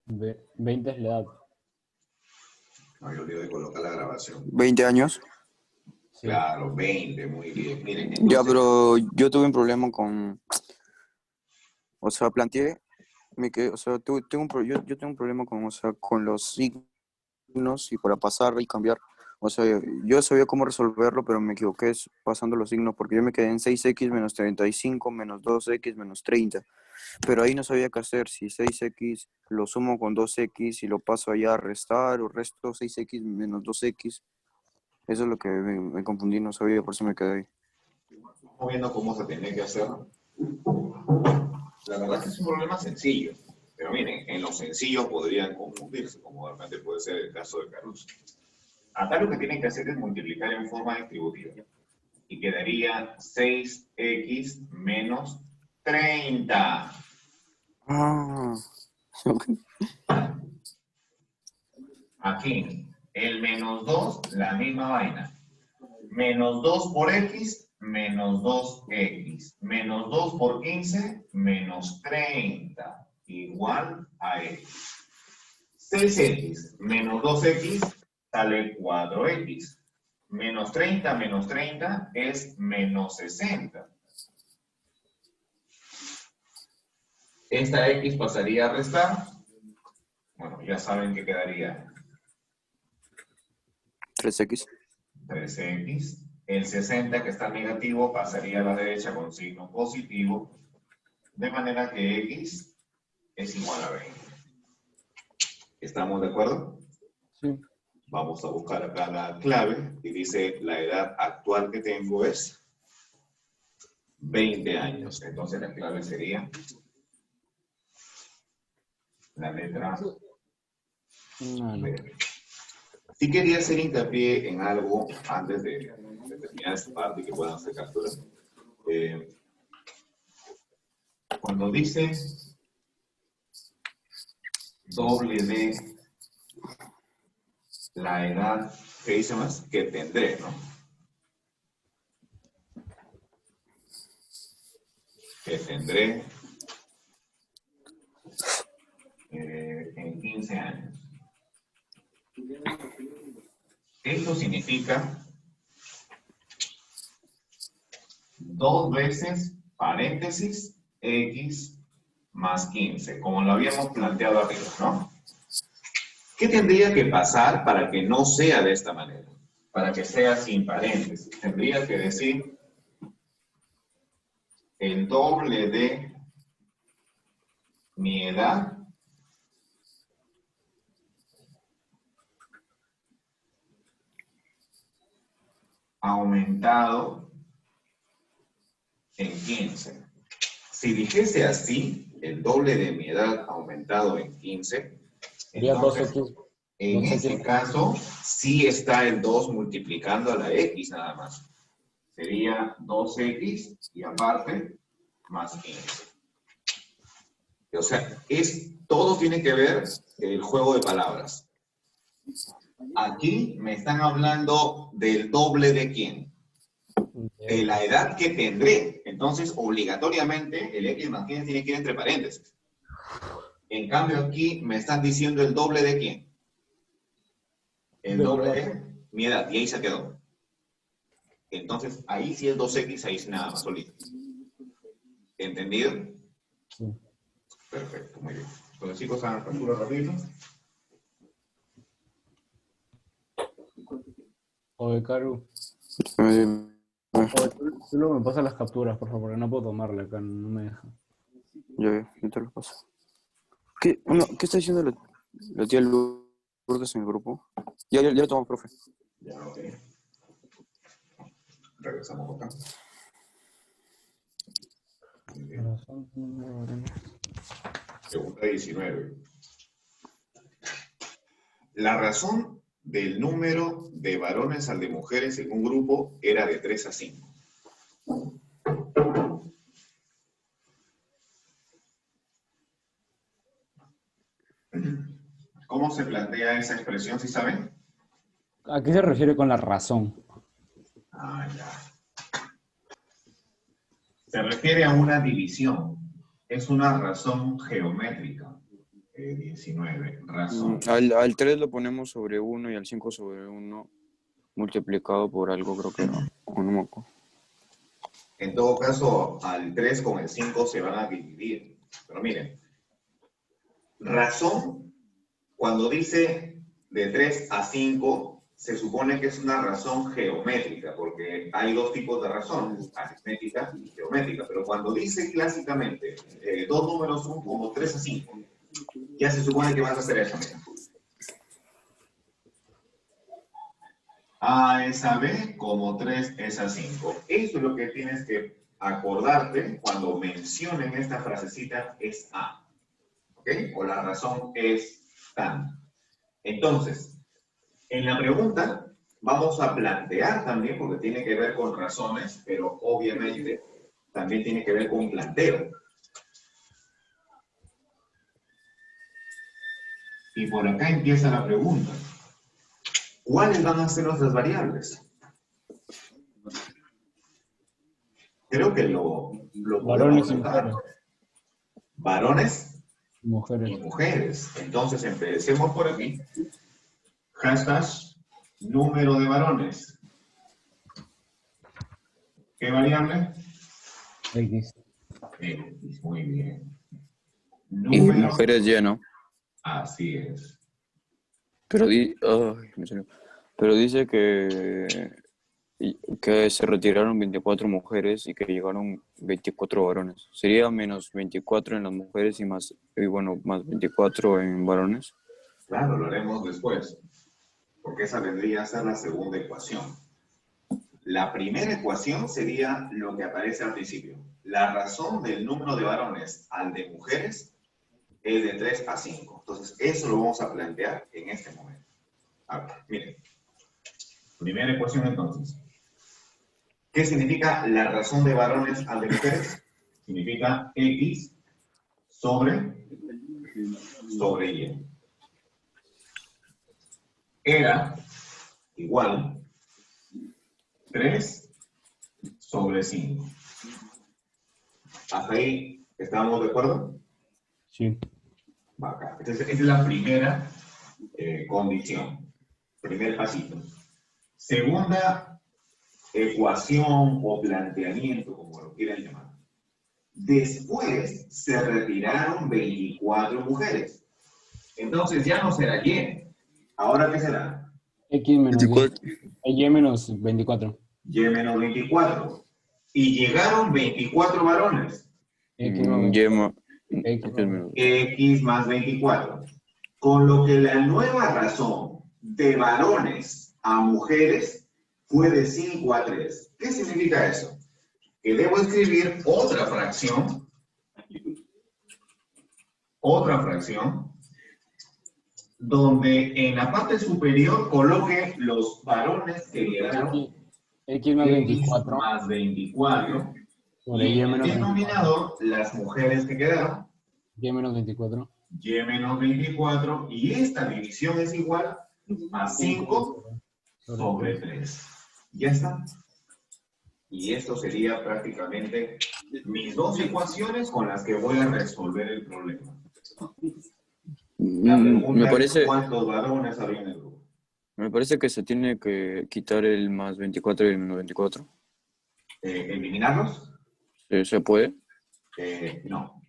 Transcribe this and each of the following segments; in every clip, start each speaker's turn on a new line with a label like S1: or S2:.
S1: 20 es la edad.
S2: No, yo digo de colocar la grabación.
S3: 20 años.
S1: Sí.
S2: Claro, 20, muy bien. Miren,
S3: Ya,
S2: entonces,
S3: pero yo tuve un problema con... O sea, planteé... o sea, yo tengo un problema con, o sea, con los signos y para pasar y cambiar. O sea, yo sabía cómo resolverlo, pero me equivoqué pasando los signos porque yo me quedé en 6x menos 35 menos 2x menos 30. Pero ahí no sabía qué hacer, si 6x lo sumo con 2x y lo paso allá a restar, o resto 6x menos 2x. Eso es lo que me confundí, no sabía, por eso me quedé ahí.
S2: estamos viendo cómo se tiene que hacer. La verdad es que es un problema sencillo. Pero miren, en lo sencillo podrían confundirse, como de repente puede ser el caso de Caruso. Acá lo que tienen que hacer es multiplicar en forma distributiva. Y quedaría 6x menos 30.
S3: Ah,
S2: Aquí, el menos 2, la misma vaina. Menos 2 por x, menos 2x. Menos 2 por 15, menos 30. Igual a x. 6x menos 2x sale 4x. Menos 30 es menos 60. Esta x pasaría a restar. Bueno, ya saben que quedaría
S3: 3x.
S2: 13x. El 60 que está negativo pasaría a la derecha con signo positivo. De manera que x es igual a 20. ¿Estamos de acuerdo?
S1: Sí.
S2: Vamos a buscar acá la clave y dice la edad actual que tengo es 20 años. Entonces la clave sería la letra
S1: No.
S2: B. Sí quería hacer hincapié en algo antes de terminar esta parte y que puedan hacer captura. Cuando dice doble de la edad, ¿qué dice más? Que tendré, ¿no? Que tendré en 15 años. Esto significa 2 veces paréntesis x más 15, como lo habíamos planteado arriba, ¿no? ¿Qué tendría que pasar para que no sea de esta manera? Para que sea sin paréntesis. Tendría que decir el doble de mi edad aumentado en 15. Si dijese así, el doble de mi edad aumentado en 15,
S1: Sería
S2: entonces
S1: 2x.
S2: en
S1: 2x.
S2: ese caso sí está el 2 multiplicando a la x nada más. Sería 2x y aparte más 15. O sea, todo tiene que ver el juego de palabras. Aquí me están hablando del doble de quién. De la edad que tendré. Entonces, obligatoriamente, el x más 15 tiene que ir entre paréntesis. En cambio, aquí me están diciendo el doble de quién. El doble de mi edad. Y ahí se quedó. Entonces, ahí sí es 2x, ahí sí nada más solito. ¿Entendido?
S1: Sí.
S2: Perfecto, muy bien. Entonces, chicos, hagan captura rápido.
S1: Oye, Caru.
S3: Eh,
S1: Oye, tú luego me pasas las capturas, por favor, porque no puedo tomarle acá, no me deja.
S3: yo te lo paso. ¿Qué está diciendo la tía Lourdes en el grupo? Ya lo tomamos, profe.
S2: Ya, ok. Regresamos acá. Muy bien. Pregunta 19. La razón del número de varones al de mujeres en un grupo era de 3 a 5. ¿Cómo se plantea esa expresión, si saben?
S1: ¿A qué se refiere con la razón?
S2: Ah, ya. Se refiere a una división. Es una razón geométrica. 19. Razón.
S3: Al 3 lo ponemos sobre 1 y al 5 sobre 1 multiplicado por algo, creo que era. O no me acuerdo.
S2: En todo caso, al 3 con el 5 se van a dividir. Pero miren, razón, cuando dice de 3 a 5, se supone que es una razón geométrica, porque hay dos tipos de razones, aritmética y geométrica. Pero cuando dice clásicamente dos números son como 3 a 5, ya se supone que vas a hacer eso. Mira. A es a B como 3 es a 5. Eso es lo que tienes que acordarte cuando mencionen esta frasecita es A. ¿Ok? O la razón es tan. Entonces, en la pregunta vamos a plantear también, porque tiene que ver con razones, pero obviamente también tiene que ver con planteo. Y por acá empieza la pregunta. ¿Cuáles van a ser nuestras variables? Creo que lo
S1: Varones
S2: podemos
S1: y
S2: notar.
S1: mujeres.
S2: Varones y
S1: Mujeres.
S2: mujeres. Entonces empecemos por aquí. Hashtag número de varones. ¿Qué variable?
S1: X.
S2: X, muy bien.
S3: Y
S2: Número.
S3: mujeres ya, ¿no?
S2: Así es.
S3: Pero, pero dice que se retiraron 24 mujeres y que llegaron 24 varones. ¿Sería menos 24 en las mujeres más 24 en varones?
S2: Claro, lo haremos después. Porque esa vendría a ser la segunda ecuación. La primera ecuación sería lo que aparece al principio. La razón del número de varones al de mujeres es de 3 a 5. Entonces, eso lo vamos a plantear en este momento. A ver, miren. Primera ecuación entonces. ¿Qué significa la razón de varones al de mujeres? Significa X sobre Y. Era igual 3 sobre 5. ¿Hasta ahí estamos de acuerdo?
S1: Sí.
S2: Acá. Esta es la primera condición. Primer pasito. Segunda ecuación o planteamiento, como lo quieran llamar. Después se retiraron 24 mujeres. Entonces ya no será Y. ¿Ahora qué será?
S1: X menos
S3: 24.
S1: Y menos 24.
S2: Y menos 24. Y llegaron 24 varones.
S1: X menos 24.
S2: X más 24. Con lo que la nueva razón de varones a mujeres fue de 5 a 3. ¿Qué significa eso? Que debo escribir otra fracción, donde en la parte superior coloque los varones que llegaron
S1: X más 24.
S2: Más 24
S1: Sobre
S2: y
S1: Y
S2: en el
S1: menos 24.
S2: denominador las mujeres que quedaron
S1: Y menos 24.
S2: Y menos 24 y esta división es igual a 5 sobre 3. Ya está. Y esto sería prácticamente mis dos ecuaciones con las que voy a resolver el problema. La pregunta
S3: Me
S2: es
S3: parece,
S2: ¿cuántos varones había en el grupo?
S3: me parece que se tiene que quitar el más 24 y el menos 24.
S2: ¿Eliminarlos?
S3: ¿Se puede?
S2: No.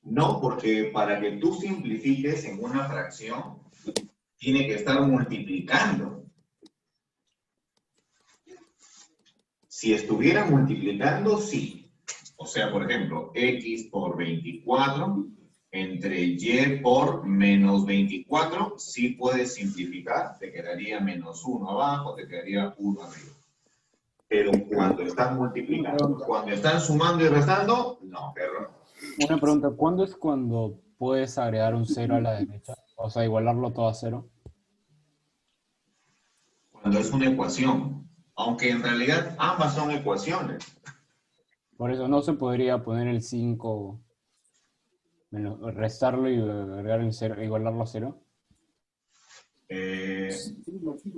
S2: No, porque para que tú simplifiques en una fracción, tiene que estar multiplicando. Si estuviera multiplicando, sí. O sea, por ejemplo, X por 24 entre Y por menos 24, sí puedes simplificar, te quedaría menos 1 abajo, te quedaría 1 arriba. Pero cuando están multiplicando, cuando están sumando y restando, no, perro.
S1: Una pregunta, ¿cuándo es cuando puedes agregar un 0 a la derecha? O sea, igualarlo todo a 0.
S2: Cuando es una ecuación, aunque en realidad ambas son ecuaciones.
S1: Por eso no se podría poner el 5, restarlo y agregar el 0, igualarlo a 0.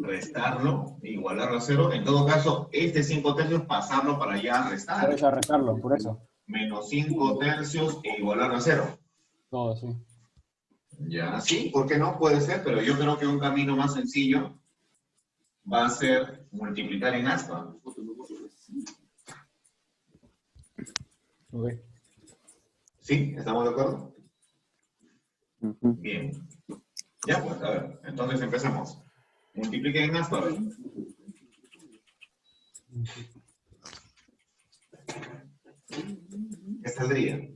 S2: Restarlo, igualarlo a 0. En todo caso, este 5 tercios pasarlo para allá restar.
S1: Puedes restarlo, por eso.
S2: Menos 5 tercios e igualarlo a 0.
S1: Todo, sí.
S2: Ya, sí, ¿por qué no? Puede ser, pero yo creo que un camino más sencillo va a ser multiplicar en aspa.
S1: Ok.
S2: ¿Sí? ¿Estamos de acuerdo?
S3: Ujú.
S2: Bien. Ya, pues, a ver, entonces empezamos. Multipliquen en aspa, a ver. ¿Qué saldría?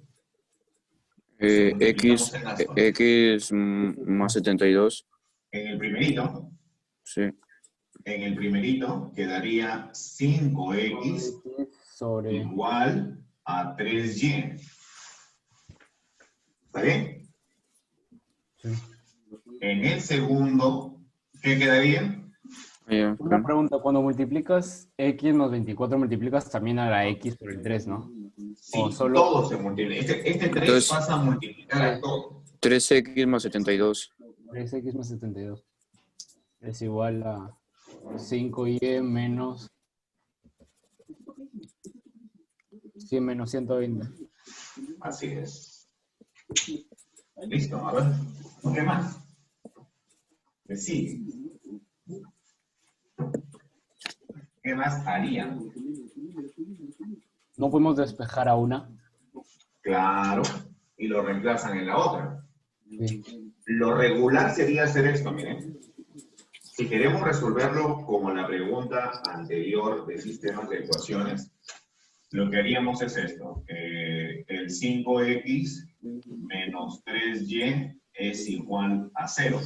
S2: Si multiplicamos en aspa.
S3: X más 72.
S2: En el primerito,
S3: Sí.
S2: quedaría 5x
S1: Sobre...
S2: igual a 3y. ¿Está bien?
S1: Sí.
S2: En el segundo, ¿qué quedaría?
S3: Ya,
S1: Una
S3: claro.
S1: pregunta, cuando multiplicas x más 24, multiplicas también a la x por el 3, ¿no? O
S2: Sí,
S1: solo
S2: todo se multiplica. Este 3
S3: Entonces,
S2: pasa a multiplicar a
S1: 3,
S2: todo.
S3: 3X más 72.
S1: 3x más 72 es igual a 5y menos 100 menos 120.
S2: Así es. Listo, a ver. ¿Qué más? ¿Qué sigue? ¿Qué más harían?
S1: ¿No podemos despejar a una?
S2: Claro, y lo reemplazan en la otra.
S1: Sí.
S2: Lo regular sería hacer esto, miren. Si queremos resolverlo como la pregunta anterior de sistemas de ecuaciones, lo que haríamos es esto. El 5x menos 3y es igual a 0.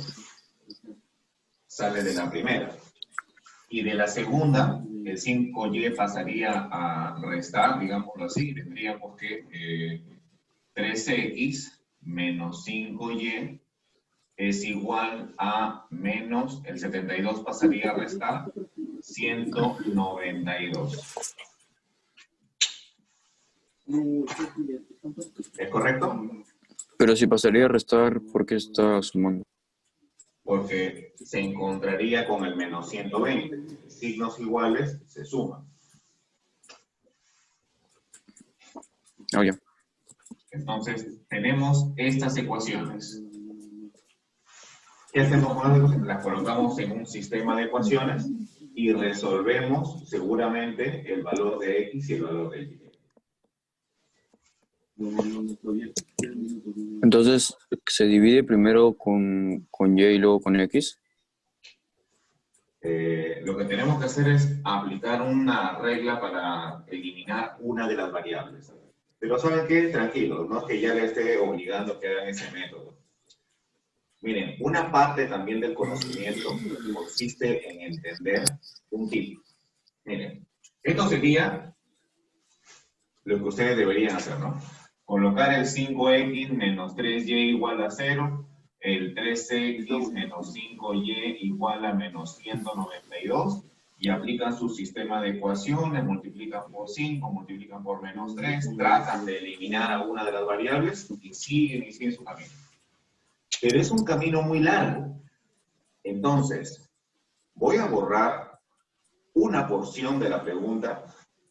S2: Sale de la primera. Y de la segunda, el 5y pasaría a restar, digámoslo así. Tendríamos que 3x menos 5y es igual a menos, el 72 pasaría a restar 192. ¿Es correcto?
S3: Pero si pasaría a restar, ¿por qué está sumando?
S2: Porque se encontraría con el menos 120. Signos iguales se suman.
S3: Ah, ya.
S2: Entonces, tenemos estas ecuaciones. ¿Qué hacemos con las ecuaciones? Las colocamos en un sistema de ecuaciones y resolvemos seguramente el valor de x y el valor de y.
S3: Entonces, ¿se divide primero con Y y luego con X?
S2: Lo que tenemos que hacer es aplicar una regla para eliminar una de las variables. Pero ¿saben qué? Tranquilos, no es que ya le esté obligando a que hagan ese método. Miren, una parte también del conocimiento consiste en entender un tipo. Miren, esto sería lo que ustedes deberían hacer, ¿no? Colocar el 5x menos 3y igual a 0, el 3x menos 5y igual a menos 192, y aplican su sistema de ecuaciones, multiplican por 5, multiplican por menos 3, tratan de eliminar a una de las variables y siguen su camino. Pero es un camino muy largo. Entonces, voy a borrar una porción de la pregunta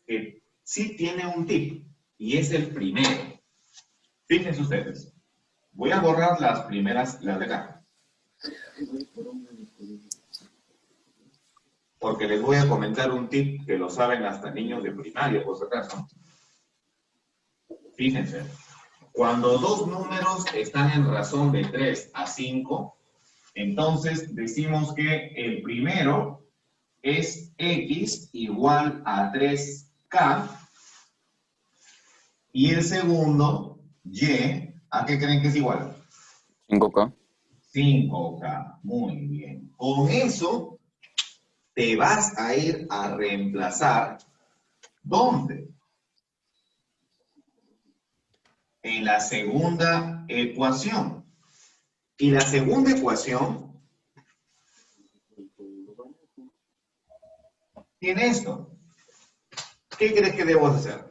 S2: que sí tiene un tip, y es el primero. Fíjense ustedes, voy a borrar las primeras, las de acá, porque les voy a comentar un tip que lo saben hasta niños de primaria, por si acaso. Fíjense, cuando dos números están en razón de 3 a 5, entonces decimos que el primero es x igual a 3k, y el segundo, y, ¿a qué creen que es igual?
S3: 5K.
S2: 5k, muy bien. Con eso te vas a ir a reemplazar, ¿dónde? En la segunda ecuación. Y la segunda ecuación tiene esto. ¿Qué crees que debo hacer?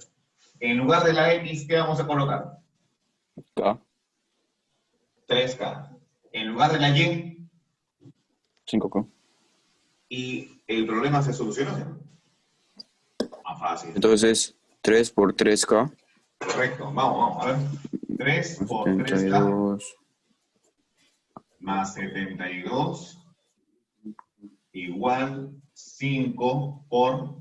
S2: En lugar de la x, ¿qué vamos a colocar?
S3: K.
S2: 3k. En lugar de la y,
S3: 5K.
S2: y el problema se solucionó. Más fácil.
S3: Entonces, 3 por 3K.
S2: Correcto. Vamos, a ver. 3 por 3K
S3: 72.
S2: más 72 igual 5 por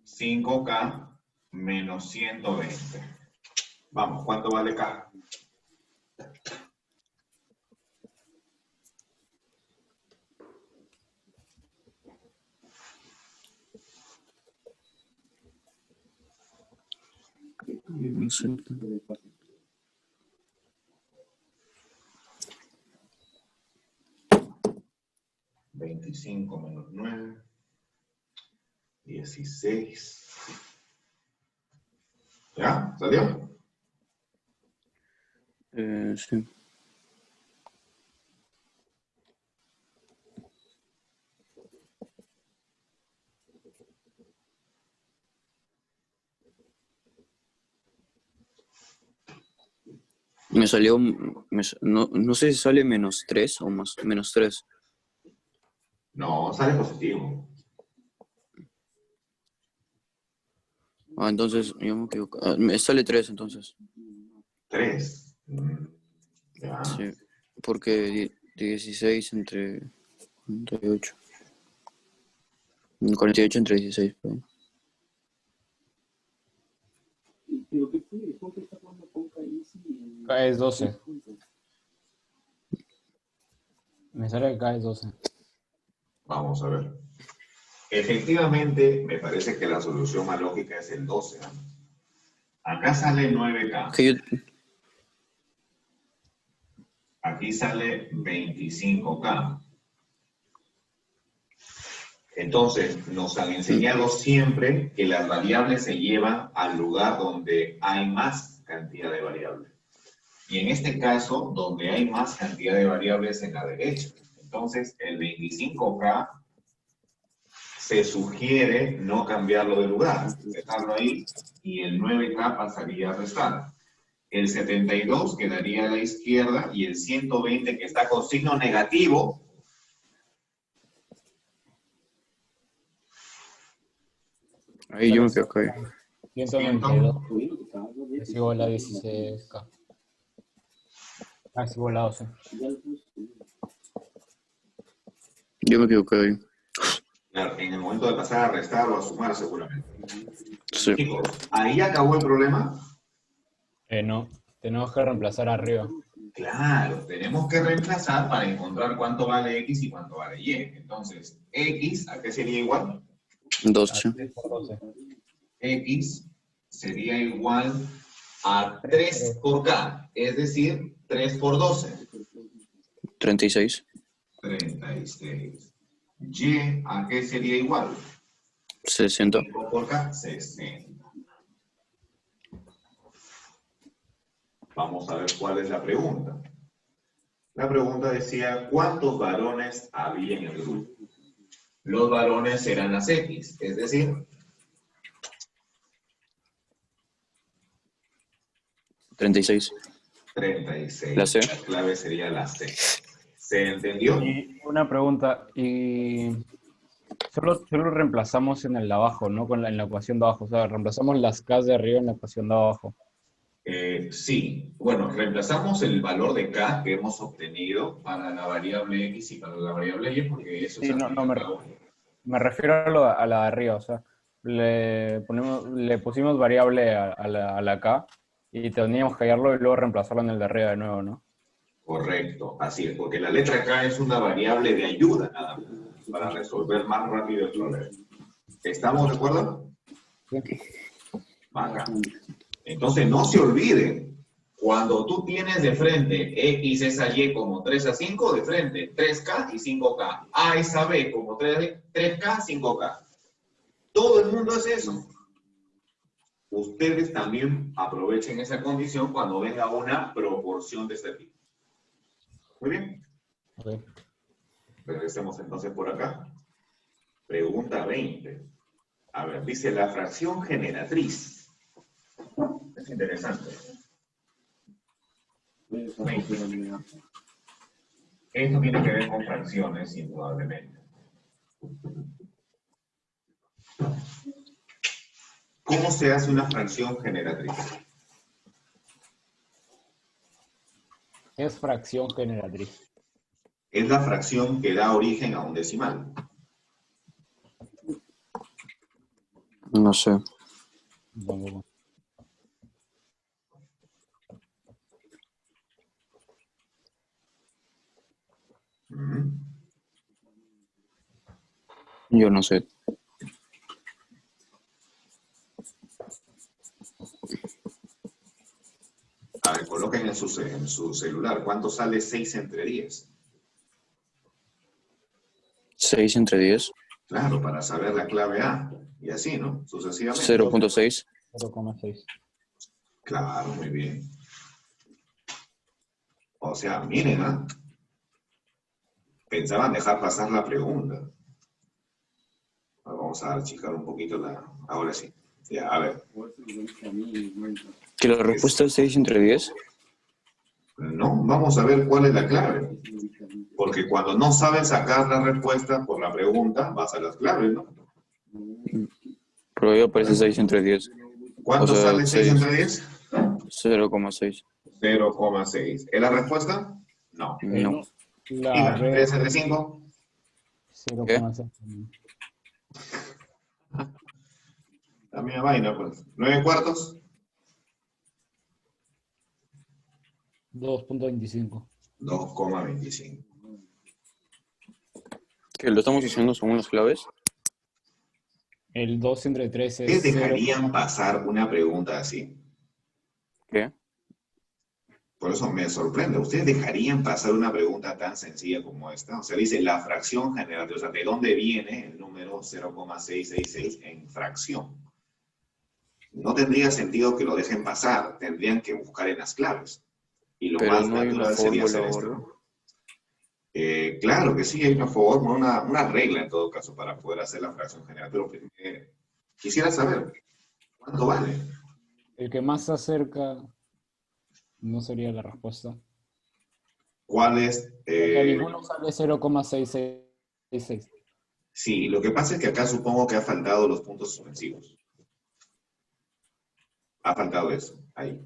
S2: 5K menos 120. Vamos, ¿cuánto vale K?
S3: No sé.
S2: 25 menos 9, 16. ¿Ya? ¿Salió?
S3: Sí. Me salió, no sé si sale menos 3 o más, menos 3.
S2: No, sale positivo.
S3: Ah, entonces, yo me equivoco. Ah, me sale 3 entonces.
S2: 3. Ya.
S3: Sí, porque 16 entre 48. 48 entre 16, perdón.
S1: K es 12. Me sale que K es 12.
S2: Vamos a ver. Efectivamente, me parece que la solución más lógica es el 12. ¿No? Acá sale 9K.
S3: Que yo,
S2: Aquí sale 25K. Entonces, nos han enseñado siempre que las variables se llevan al lugar donde hay más cantidad de variables. Y en este caso, donde hay más cantidad de variables en la derecha. Entonces, el 25K se sugiere no cambiarlo de lugar, dejarlo ahí, y el 9K pasaría a restar. El 72 quedaría a la izquierda y el 120 que está con signo negativo
S3: ahí yo me equivoco.
S1: 192 es igual a 16K. Ah, es igual a 12.
S3: Yo me equivoqué ahí.
S2: Claro, en el momento de pasar a restar o a sumar seguramente.
S3: Sí.
S2: Chicos, ¿ahí acabó el problema?
S1: No, tenemos que reemplazar arriba.
S2: Claro, tenemos que reemplazar para encontrar cuánto vale X y cuánto vale Y. Entonces, X, ¿a qué sería igual?
S3: 12.
S1: 3 por 12.
S2: X sería igual a 3 por K, es decir, 3 por 12.
S3: 36.
S2: 36. Y, ¿a qué sería igual?
S3: 60.
S2: 5 por K, 60. Vamos a ver cuál es la pregunta. La pregunta decía, ¿cuántos varones había en el grupo? Los varones eran las X, es decir,
S3: 36.
S2: 36.
S3: La C.
S2: La clave sería la C. ¿Se entendió?
S1: Y una pregunta, y solo reemplazamos en el de abajo, ¿no? En la ecuación de abajo. O sea, reemplazamos las K de arriba en la ecuación de abajo.
S2: Sí. Bueno, reemplazamos el valor de K que hemos obtenido para la variable X y para la variable Y, porque eso es
S1: Sí,
S2: al
S1: no,
S2: fin y al cabo.
S1: me refiero a la de arriba. O sea, le pusimos variable a la K y teníamos que hallarlo y luego reemplazarlo en el de arriba de nuevo, ¿no?
S2: Correcto, así es, porque la letra K es una variable de ayuda nada más, para resolver más rápido el problema. ¿Estamos de acuerdo?
S1: Sí.
S2: Bacán. Entonces, no se olviden, cuando tú tienes de frente X es a Y como 3 a 5, de frente 3K y 5K. A es a B como 3K, 5K. Todo el mundo hace eso. Ustedes también aprovechen esa condición cuando venga una proporción de este tipo. Muy bien.
S1: Okay.
S2: Regresemos entonces por acá. Pregunta 20. A ver, dice la fracción generatriz. Es interesante. 20. Esto tiene que ver con fracciones, indudablemente. ¿Cómo se hace una fracción generatriz?
S1: Es fracción generatriz.
S2: Es la fracción que da origen a un decimal.
S3: No sé.
S1: Tampoco.
S3: Yo no sé.
S2: A ver, coloquen en su celular. ¿Cuánto sale 6 entre 10?
S3: 6 entre 10.
S2: Claro, para saber la clave A. Y así, ¿no? Sucesivamente.
S3: 0.6.
S1: 0,6.
S2: Claro, muy bien. O sea, miren, ¿ah? Pensaban dejar pasar la pregunta. Vamos a achicar un poquito la... Ahora sí. Ya, a ver.
S3: ¿Que la respuesta es 6 entre 10?
S2: No, vamos a ver cuál es la clave. Porque cuando no sabes sacar la respuesta por la pregunta, vas a las claves, ¿no?
S3: Pero ahí aparece 6 entre 10.
S2: ¿Cuánto
S3: O sea,
S2: sale 6 entre 10?
S3: 0,6.
S2: 0,6. ¿Es la respuesta? No.
S3: No.
S1: La
S2: Diga,
S1: B
S2: 3 entre 5.
S1: 0,6.
S2: La misma vaina, pues. 9 cuartos.
S1: 2,25.
S2: 2,25.
S3: ¿Que lo estamos haciendo según las claves?
S1: El 2 entre 3
S2: ¿Ustedes
S1: es 0.
S2: dejarían pasar una pregunta así?
S3: ¿Qué?
S2: Por eso me sorprende. ¿Ustedes dejarían pasar una pregunta tan sencilla como esta? O sea, dice la fracción generativa. O sea, ¿de dónde viene el número 0,666 en fracción? No tendría sentido que lo dejen pasar. Tendrían que buscar en las claves. Y lo
S3: Pero
S2: más
S3: no hay una
S2: natural sería hacer
S3: fórmula o
S2: esto,
S3: algo.
S2: ¿no? Claro que sí, hay una fórmula, una regla en todo caso para poder hacer la fracción generativa. Pero quisiera saber, ¿cuánto vale?
S1: El que más se acerca no sería la respuesta.
S2: ¿Cuál es?
S1: O sea, ninguno sale 0,666.
S2: Sí, lo que pasa es que acá supongo que ha faltado los puntos suspensivos. Ha faltado eso, ahí.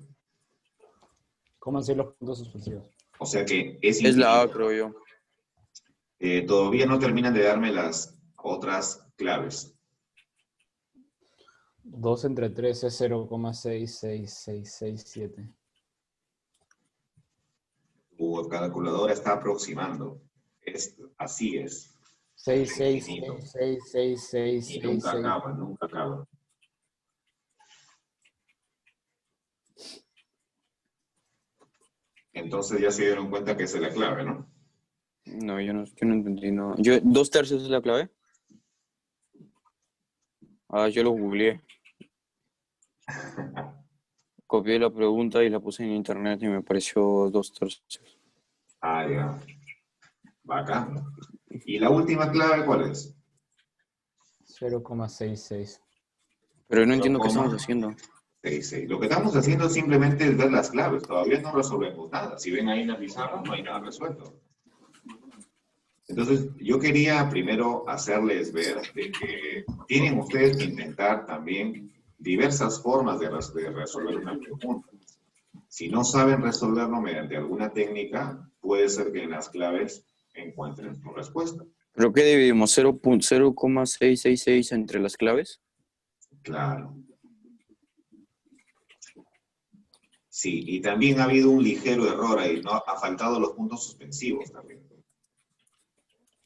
S1: ¿Cómo hacer los puntos suspensivos?
S2: O sea que es
S3: Es la A,
S2: infinito.
S3: creo yo.
S2: Todavía no terminan de darme las otras claves.
S1: 2 entre 3 es 0,66667.
S2: Tu calculadora está aproximando. Así es. Infinito.
S1: 6666666.
S2: Y nunca acaba, nunca acaba. Entonces ya se dieron cuenta que esa es la clave, ¿no?
S3: No, yo no entendí. No. 2/3 es la clave. Ah, yo lo googleé. Copié la pregunta y la puse en internet y me pareció 2/3.
S2: Ah, ya. Bacán. ¿Y la última clave cuál es?
S1: 0,66.
S3: Pero no entiendo qué estamos haciendo.
S2: 0,66. Lo que estamos haciendo simplemente es ver las claves. Todavía no resolvemos nada. Si ven ahí en la pizarra, no hay nada resuelto. Entonces, yo quería primero hacerles ver de que tienen ustedes que intentar también diversas formas de resolver una pregunta. Si no saben resolverlo mediante alguna técnica, puede ser que en las claves encuentren su respuesta.
S3: ¿Pero qué dividimos? ¿0,666 entre las claves?
S2: Claro. Sí, y también ha habido un ligero error ahí, ¿no? Ha faltado los puntos suspensivos también.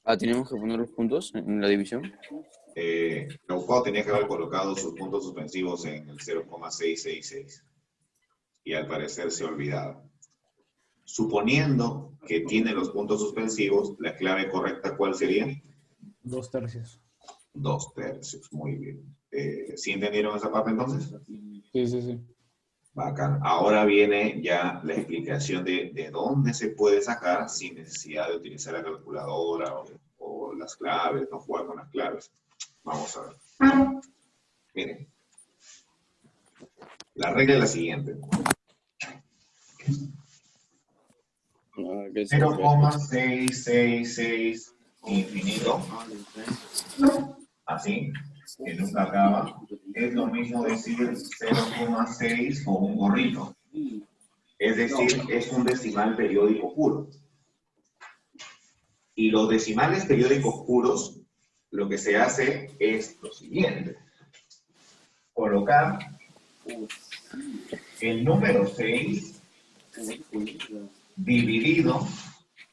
S3: Ah, ¿tenemos que poner los puntos en la división?
S2: Laupao tenía que haber colocado sus puntos suspensivos en el 0,666. Y al parecer se ha olvidado. Suponiendo que tiene los puntos suspensivos, la clave correcta, ¿cuál sería?
S1: 2/3.
S2: 2/3, muy bien. ¿Sí entendieron esa parte entonces?
S1: Sí, sí, sí.
S2: Bacán. Ahora viene ya la explicación de dónde se puede sacar sin necesidad de utilizar la calculadora o las claves, no jugar con las claves. Vamos a ver. Miren. La regla es la siguiente. 0,666 infinito, así, que nunca acaba, es lo mismo decir 0,6 con un gorrito. Es decir, es un decimal periódico puro. Y los decimales periódicos puros, lo que se hace es lo siguiente. Colocar el número 6 dividido,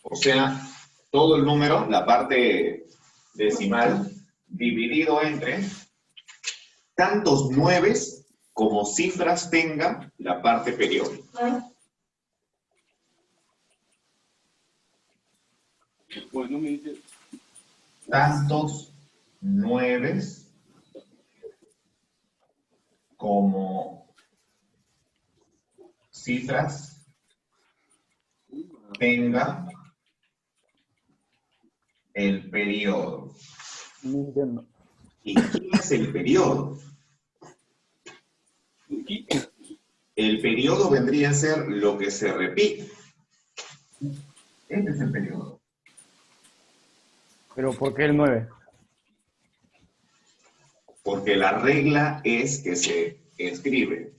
S2: o sea, todo el número, la parte decimal, dividido entre tantos nueves como cifras tenga la parte periódica. Tantos nueves como cifras tenga el periodo.
S1: No entiendo.
S2: ¿Y qué es el periodo? El periodo vendría a ser lo que se repite. Este es el periodo.
S1: ¿Pero por qué el 9?
S2: Porque la regla es que se escribe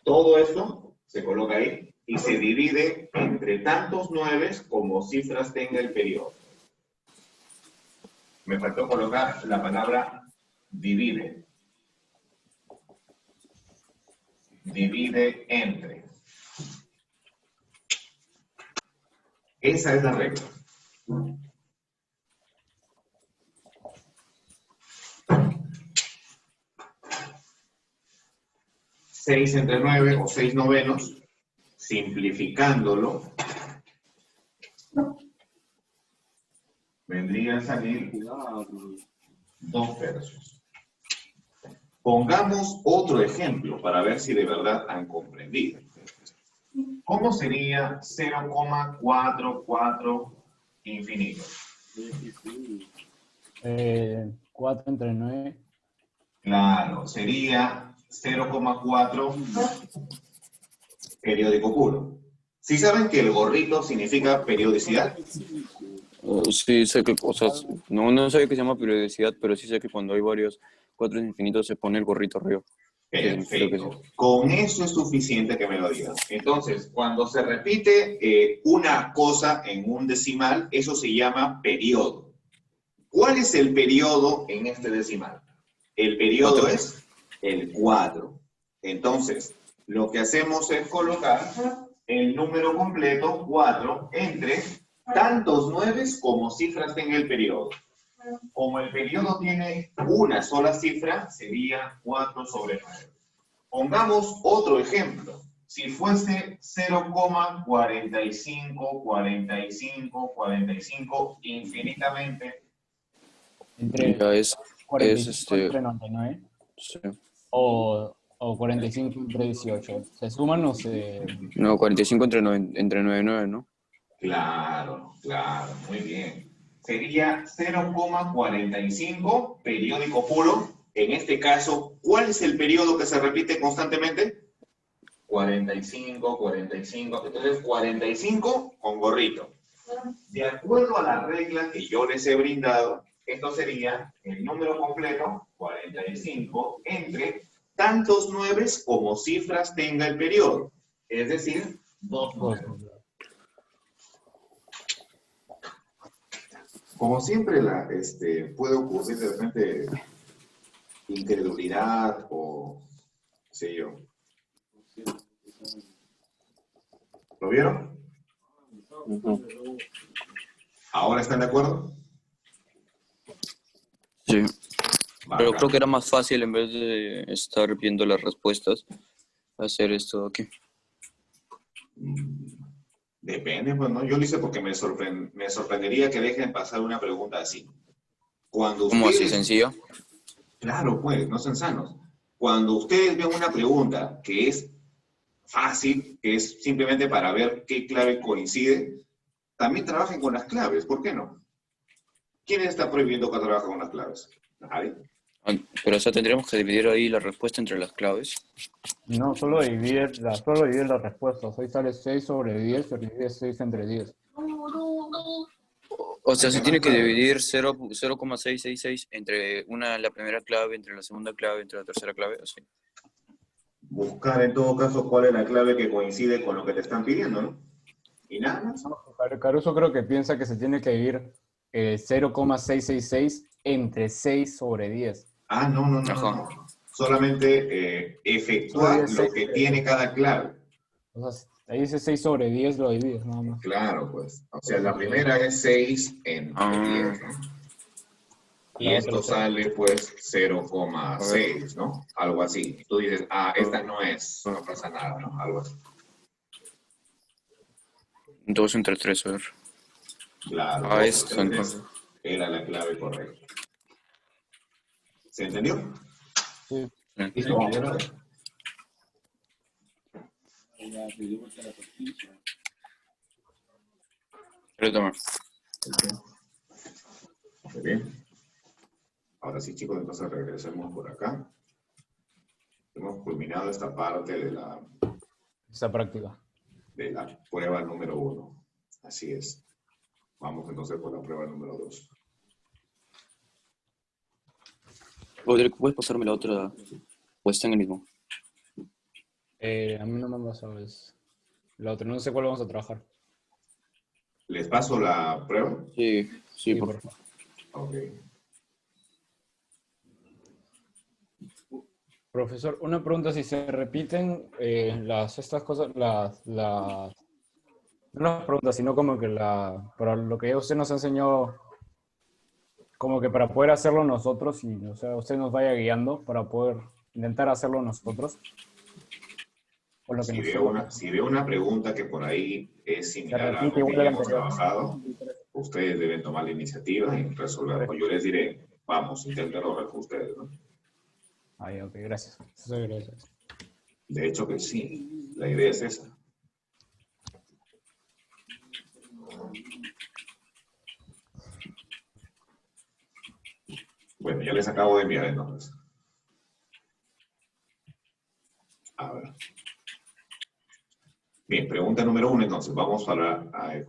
S2: todo esto, se coloca ahí, y se divide entre tantos nueves como cifras tenga el periodo. Me faltó colocar la palabra divide. Divide entre. Esa es la regla. Seis entre 9 o 6 novenos, simplificándolo, vendría a salir 2 tercios. Pongamos otro ejemplo para ver si de verdad han comprendido. ¿Cómo sería 0,44 infinito?
S1: 4 entre 9.
S2: Claro, sería 0,4 periódico puro. ¿Sí saben que el gorrito significa periodicidad?
S3: Sí, sé que cosas. No sé qué se llama periodicidad, pero sí sé que cuando hay varios cuatro infinitos se pone el gorrito arriba.
S2: Perfecto. Con eso es suficiente que me lo digan. Entonces, cuando se repite una cosa en un decimal, eso se llama periodo. ¿Cuál es el periodo en este decimal? El periodo
S3: 4.
S2: es el 4. Entonces, lo que hacemos es colocar el número completo, 4, entre tantos nueves como cifras tenga el periodo. Como el periodo tiene una sola cifra, sería 4 sobre 9. Pongamos otro ejemplo. Si fuese 0,45, 45, 45, infinitamente.
S1: Entre
S3: Ya es
S1: 45 entre 99.
S3: Sí.
S1: O 45 entre 18. ¿Se suman o se...?
S3: No, 45 entre 9, ¿no?
S2: Claro, claro, muy bien. Sería 0,45 periódico puro. En este caso, ¿cuál es el periodo que se repite constantemente? 45, 45, entonces 45 con gorrito. De acuerdo a la regla que yo les he brindado, esto sería el número completo, 45, entre tantos nueves como cifras tenga el periodo. Es decir, 2 nueves. Como siempre, puede ocurrir de repente incredulidad o qué sé yo. ¿Lo vieron? ¿Ahora están de acuerdo?
S3: Sí. Pero
S2: Bacán.
S3: creo que era más fácil en vez de estar viendo las respuestas, hacer esto aquí.
S2: Depende, pues, ¿no? Yo lo hice porque me sorprendería que dejen pasar una pregunta así. Cuando
S3: ¿Cómo así
S2: ustedes...
S3: sencillo?
S2: Claro, pues, no sean sanos. Cuando ustedes ven una pregunta que es fácil, que es simplemente para ver qué clave coincide, también trabajen con las claves, ¿por qué no? ¿Quién está prohibiendo que trabaje con las claves? Nadie.
S3: Pero o sea, tendríamos que dividir ahí la respuesta entre las claves.
S1: No, solo dividir la respuesta. 6 sale 6 sobre 10, se divide 6 entre 10.
S3: O sea,
S2: Hay
S3: se
S2: que
S3: tiene que
S2: marcarlo.
S3: dividir 0,666 entre la primera clave, entre la segunda clave, entre la tercera clave, así.
S2: buscar en todo caso cuál es la clave que coincide con lo que te están pidiendo, ¿no? Y nada más.
S1: Caruso creo que piensa que se tiene que ir 0,666 entre 6 sobre 10.
S2: Ah, no, no, no, no,
S3: Ajá.
S2: no. Solamente
S1: Sobre
S2: efectuar
S1: 10,
S2: lo
S1: 6
S2: que
S1: sobre
S2: tiene
S1: 10.
S2: cada clave.
S1: O sea, ahí dice 6 sobre 10, lo divides nada más.
S2: Claro, pues. O sea, la
S1: Ok.
S2: primera es 6 entre
S3: Ah,
S2: 10, ¿no? Y
S1: La otra
S2: esto
S1: es 0.
S2: sale pues
S3: a ver.
S2: 0,6, ¿no? Algo así. Tú dices, ah, esta no es, no pasa nada, ¿no? Algo así.
S3: 2 entre 3, a ver.
S2: Claro,
S3: Ah,
S2: 2
S3: esto
S2: entre
S3: entonces.
S2: 3 era la clave correcta. ¿Se entendió?
S1: Sí.
S2: Listo, vamos a ver.
S3: Pero toma.
S2: Muy bien. Ahora sí, chicos, entonces regresemos por acá. Hemos culminado esta parte
S1: Esa práctica.
S2: de la prueba número 1. Así es. Vamos entonces por la prueba número 2.
S3: Rodrigo, ¿puedes pasarme la otra? ¿O está en el mismo?
S1: A mí no me han pasado eso. La otra, no sé cuál vamos a trabajar.
S2: ¿Les paso la prueba?
S3: Sí, sí,
S1: Sí,
S3: por
S1: por
S3: favor.
S2: Ok.
S1: Profesor, una pregunta, si se repiten estas cosas, no las preguntas, sino como que para lo que usted nos ha enseñado, como que para poder hacerlo nosotros y, o sea, usted nos vaya guiando para poder intentar hacerlo nosotros, con lo que nosotros
S2: Si veo una pregunta que por ahí es
S1: se
S2: similar a
S1: repite
S2: algo que
S1: igual
S2: ya
S1: al
S2: hemos
S1: anterior.
S2: trabajado, ustedes deben tomar la iniciativa y resolverlo. Yo les diré, vamos, inténtenlo ver ustedes, ¿no?
S1: Ay, ok, gracias. Soy gracias.
S2: De hecho que sí, la idea es esa. Bueno, ya les acabo de enviar entonces. A ver. Bien, pregunta número 1 entonces. Vamos con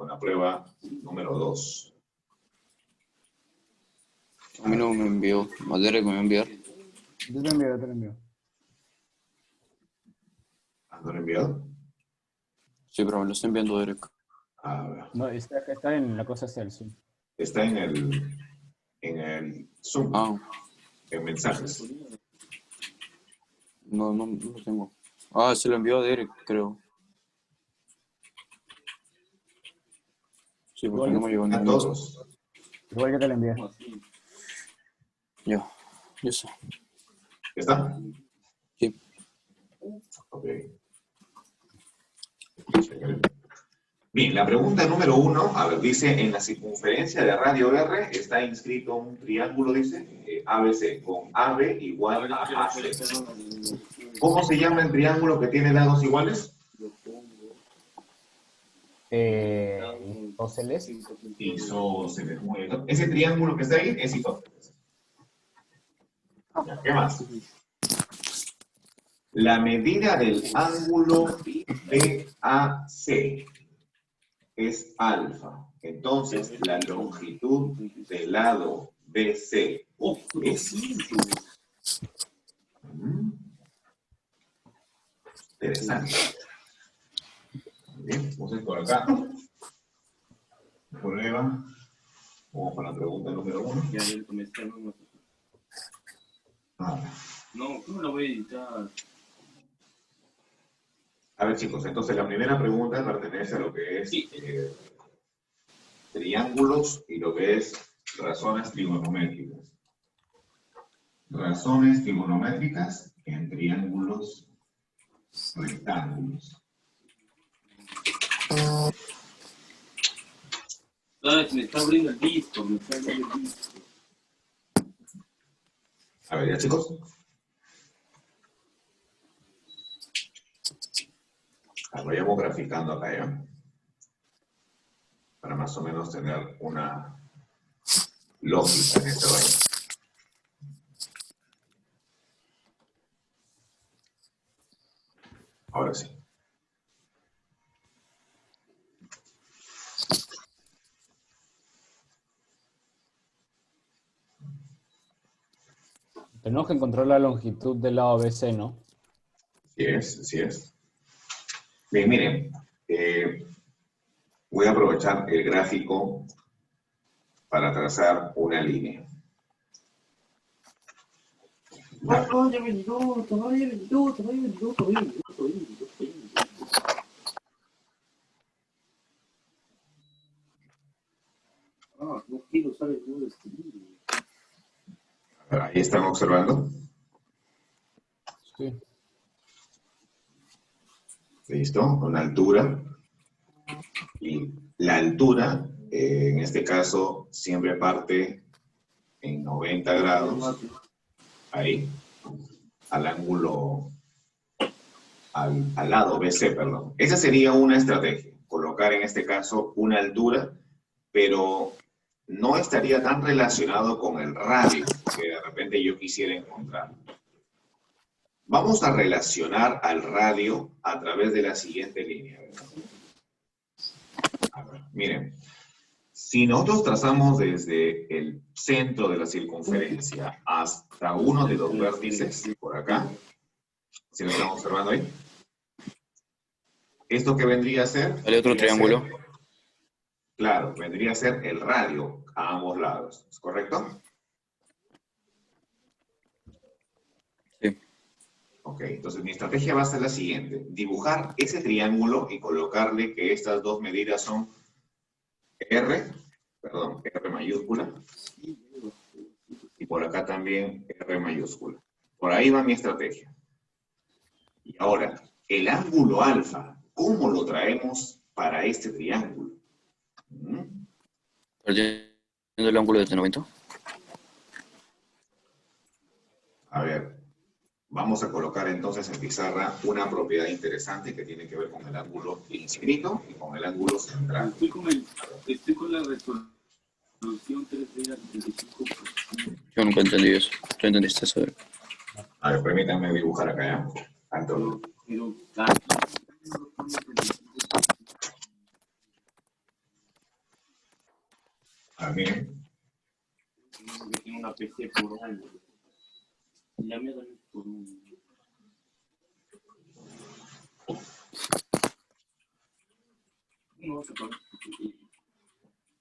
S2: la prueba número 2.
S3: A mí no me envió. Madera que me va a enviar.
S1: Yo te lo envío.
S2: ¿Han enviado?
S3: Sí, pero me lo está enviando Derek.
S2: A ver.
S1: No, está en la cosa del Zoom.
S2: Está en el Zoom,
S3: Ah,
S2: en mensajes.
S3: no lo tengo. Ah, se lo envió a Derek, creo. Sí, porque no me llegó
S2: A
S3: ningún mensaje.
S2: todos.
S1: Igual que te lo envié.
S3: Ya, ya sé.
S2: ¿Está?
S3: Sí.
S2: Ok. Bien, la pregunta número 1, a ver, dice, en la circunferencia de radio R está inscrito un triángulo, dice, ABC, con AB igual a AC. ¿Cómo se llama el triángulo que tiene lados iguales?
S1: Isósceles.
S2: Isósceles. Muy bien. Ese triángulo que está ahí es isósceles. Ya, ¿qué más? La medida del ángulo BAC es alfa. Entonces, la longitud del lado BC es... Interesante. Bien, entonces por acá, prueba. Vamos con la pregunta número 1.
S4: No, ¿cómo lo voy a editar?
S2: A ver, chicos, entonces la primera pregunta pertenece a lo que es triángulos y lo que es razones trigonométricas. Razones trigonométricas en triángulos rectángulos.
S4: Ah, se me está abriendo el disco, me está abriendo el disco.
S2: A ver, ya, chicos. Vayamos graficando acá ya. Para más o menos tener una lógica en este baño. Ahora sí.
S1: Tenemos que encontrar la longitud del lado BC, ¿no?
S2: Así es, así es. Bien, miren, voy a aprovechar el gráfico para trazar una línea.
S4: Vaya minuto, vaya minuto, vaya minuto, vaya minuto, vaya minuto. Ah, no quiero usar el nuevo escribir.
S2: Ahí están observando.
S1: Sí.
S2: Listo, con la altura. Y la altura, en este caso, siempre parte en 90 grados. Ahí, al ángulo, al lado BC, perdón. Esa sería una estrategia, colocar en este caso una altura, pero no estaría tan relacionado con el radio que de repente yo quisiera encontrar. Vamos a relacionar al radio a través de la siguiente línea. A ver, miren, si nosotros trazamos desde el centro de la circunferencia hasta uno de los vértices, por acá, ¿sí lo estamos observando ahí? ¿Esto qué vendría a ser?
S3: ¿Hay otro triángulo?
S2: Claro, vendría a ser el radio a ambos lados, ¿es correcto?
S3: Sí.
S2: Ok, entonces mi estrategia va a ser la siguiente. Dibujar ese triángulo y colocarle que estas dos medidas son R mayúscula, y por acá también R mayúscula. Por ahí va mi estrategia. Y ahora, el ángulo alfa, ¿cómo lo traemos para este triángulo?
S3: Perdiendo el ángulo de 90.
S2: A ver, vamos a colocar entonces en pizarra una propiedad interesante que tiene que ver con el ángulo inscrito y con el ángulo central.
S4: Estoy con la resolución 3D al 35%.
S3: Yo nunca entendí eso. ¿Tú entendiste eso?
S2: A ver, permítanme dibujar acá ya. Antonio.
S4: Pero
S2: A ver, miren.
S4: tiene una PC por algo. La mía también por un. No se puede.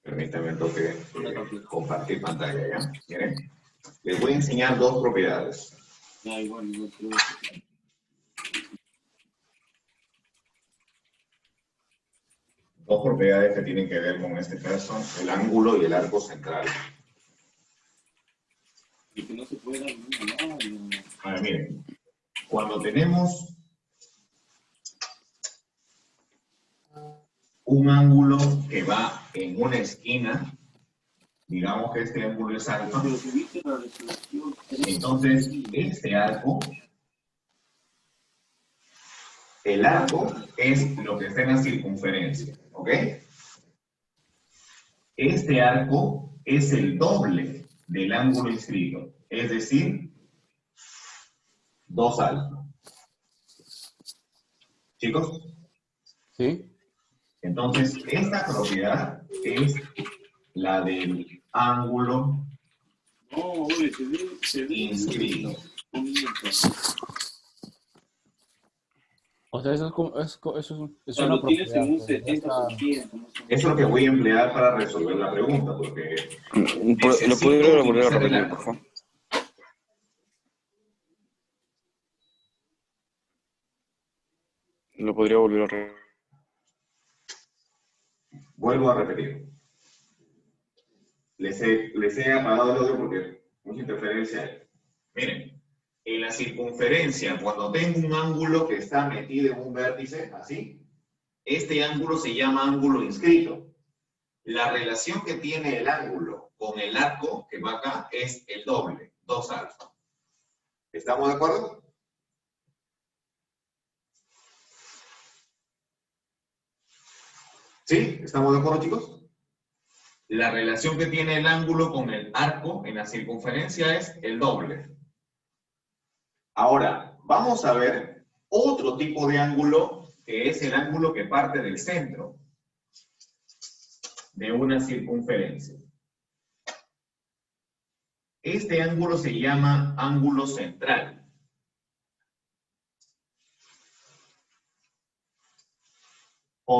S2: Permítanme toque compartir pantalla ya. Miren. Les voy a enseñar dos propiedades.
S4: Da igual, no creo.
S2: Dos propiedades que tienen que ver con este caso, el ángulo y el arco central.
S4: Y que no se puede dar nada.
S2: A ver, miren. Cuando tenemos un ángulo que va en una esquina, digamos que este ángulo es alfa,
S4: Pero si viste la resolución.
S2: entonces este arco, el arco es lo que está en la circunferencia, ¿ok? Este arco es el doble del ángulo inscrito, es decir, 2 alfa. ¿Chicos?
S1: ¿Sí?
S2: Entonces, esta propiedad es la del ángulo
S4: No, oye, se ve.
S2: inscrito.
S1: O sea, eso es, como, es
S4: O sea,
S1: una
S4: lo tienes
S1: propiedad.
S4: en un
S1: Pues, ya está.
S4: 70%.
S2: Eso es lo que voy a emplear para resolver la pregunta, porque
S3: ¿Lo podría volver a
S2: utilizar el
S3: repetir,
S2: arco.
S3: por favor? ¿Lo podría volver a repetir?
S2: Vuelvo a repetir. Les he apagado el audio porque mucha interferencia hay. Miren, en la circunferencia, cuando tengo un ángulo que está metido en un vértice, así, este ángulo se llama ángulo inscrito. La relación que tiene el ángulo con el arco que va acá es el doble, 2 alfa. ¿Estamos de acuerdo? ¿Sí? ¿Estamos de acuerdo, chicos? La relación que tiene el ángulo con el arco en la circunferencia es el doble. Ahora, vamos a ver otro tipo de ángulo que es el ángulo que parte del centro de una circunferencia. Este ángulo se llama ángulo central.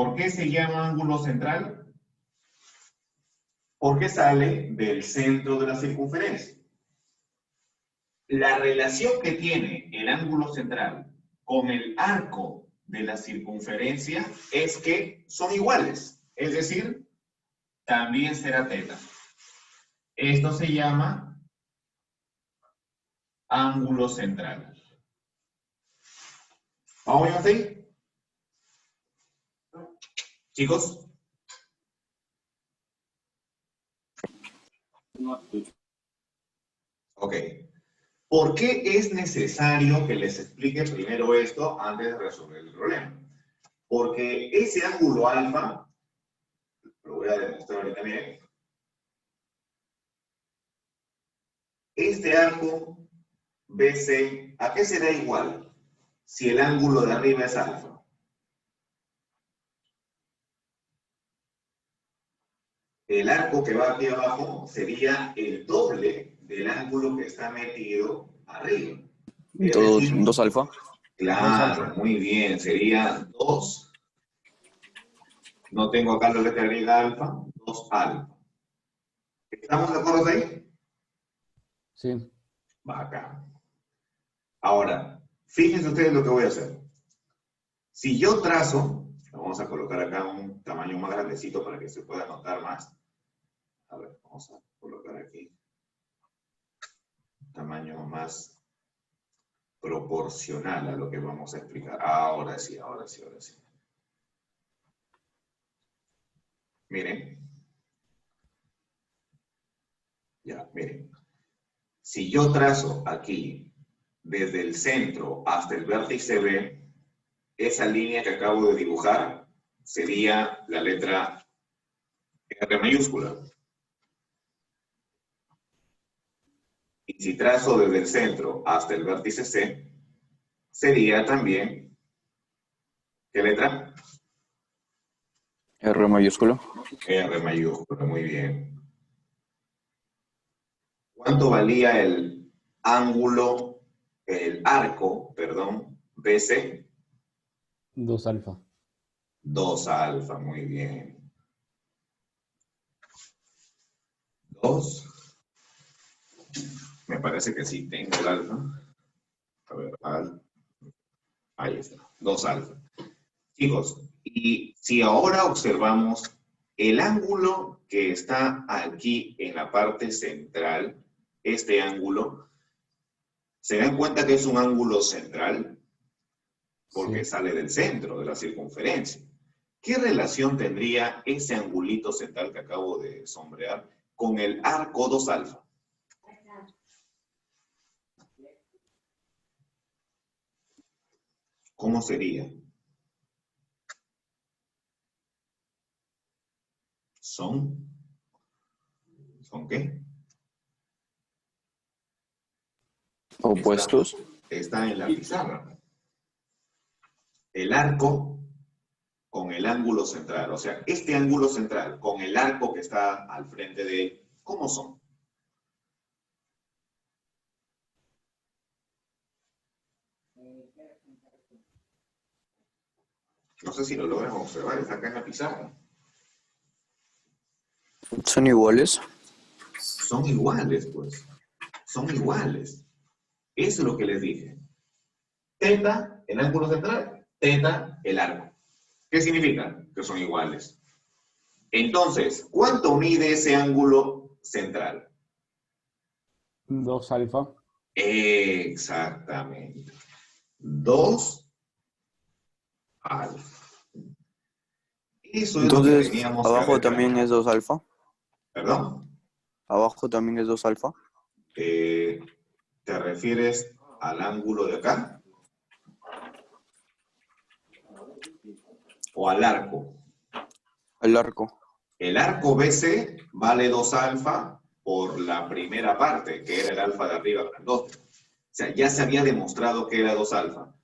S2: ¿Por qué se llama ángulo central? Porque sale del centro de la circunferencia. La relación que tiene el ángulo central con el arco de la circunferencia es que son iguales. Es decir, también será teta. Esto se llama ángulo central. ¿Vamos bien hasta ahí? Chicos. Ok. ¿Por qué es necesario que les explique primero esto antes de resolver el problema? Porque ese ángulo alfa, lo voy a demostrar ahorita, miren. Este arco BC, ¿a qué será igual si el ángulo de arriba es alfa? El arco que va aquí abajo sería el doble del ángulo que está metido arriba. Es decir,
S3: 2 alfa.
S2: claro, muy bien, sería 2. No tengo acá la letra griega alfa, 2 alfa. ¿Estamos de acuerdo ahí?
S1: Sí.
S2: Bacán. Ahora, fíjense ustedes lo que voy a hacer. Si yo trazo, vamos a colocar acá un tamaño más grandecito para que se pueda notar más. A ver, vamos a colocar aquí un tamaño más proporcional a lo que vamos a explicar. Ahora sí, ahora sí, ahora sí. Miren. Ya, miren. Si yo trazo aquí desde el centro hasta el vértice B, esa línea que acabo de dibujar sería la letra R mayúscula. Y si trazo desde el centro hasta el vértice C, sería también, ¿qué letra?
S3: R mayúsculo.
S2: R mayúscula, muy bien. ¿Cuánto valía el arco, BC?
S1: 2 alfa.
S2: 2 alfa, muy bien. 2. Me parece que sí tengo el alfa. A ver, ahí está, 2 alfa. Chicos, y si ahora observamos el ángulo que está aquí en la parte central, este ángulo, ¿se dan cuenta que es un ángulo central? Porque
S1: Sí.
S2: sale del centro de la circunferencia. ¿Qué relación tendría ese angulito central que acabo de sombrear con el arco 2 alfa? ¿Cómo sería? ¿Son qué?
S3: Opuestos.
S2: Está en la pizarra. El arco con el ángulo central, o sea, este ángulo central con el arco que está al frente de él, ¿cómo son? No sé si lo logran observar, está acá en la pizarra.
S3: Son iguales.
S2: Son iguales, pues. Son iguales. Eso es lo que les dije. Teta, el ángulo central, teta, el arco. ¿Qué significa? Que son iguales. Entonces, ¿cuánto mide ese ángulo central?
S1: 2 alfa.
S2: Exactamente. 2 alfa. Eso es lo que
S3: Entonces,
S2: teníamos que
S3: abajo
S2: haber
S3: también es
S2: planeado.
S3: 2 alfa.
S2: ¿Perdón?
S3: Abajo también es 2 alfa.
S2: ¿Te refieres al ángulo de acá? ¿O al arco?
S3: El arco.
S2: El arco BC vale 2 alfa por la primera parte, que era el alfa de arriba grandote. O sea, ya se había demostrado que era 2 alfa.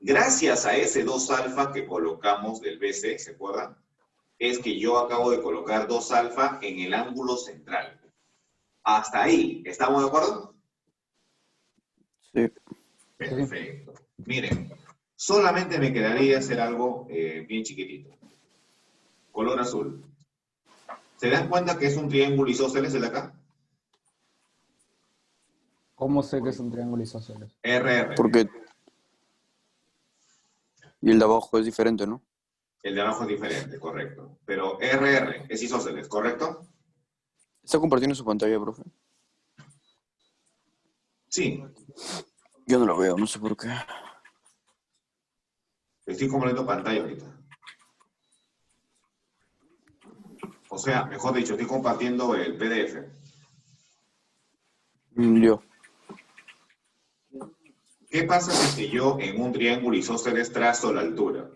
S2: Gracias a ese 2 alfa que colocamos del BC, ¿se acuerdan? Es que yo acabo de colocar 2 alfa en el ángulo central. Hasta ahí, ¿estamos de acuerdo?
S3: Sí.
S2: Perfecto. Miren, solamente me quedaría hacer algo bien chiquitito. color azul. ¿Se dan cuenta que es un triángulo isósceles el de acá?
S1: ¿Cómo sé que es un triángulo isósceles?
S2: RR.
S3: Porque... Y el de abajo es diferente, ¿no?
S2: El de abajo es diferente, correcto. Pero RR es isósceles, ¿correcto?
S3: ¿Está compartiendo su pantalla, profe?
S2: Sí.
S3: Yo no lo veo, no sé por qué.
S2: Estoy compartiendo pantalla ahorita. O sea, mejor dicho, estoy compartiendo el PDF.
S3: Yo.
S2: ¿Qué pasa si yo en un triángulo isósceles trazo la altura?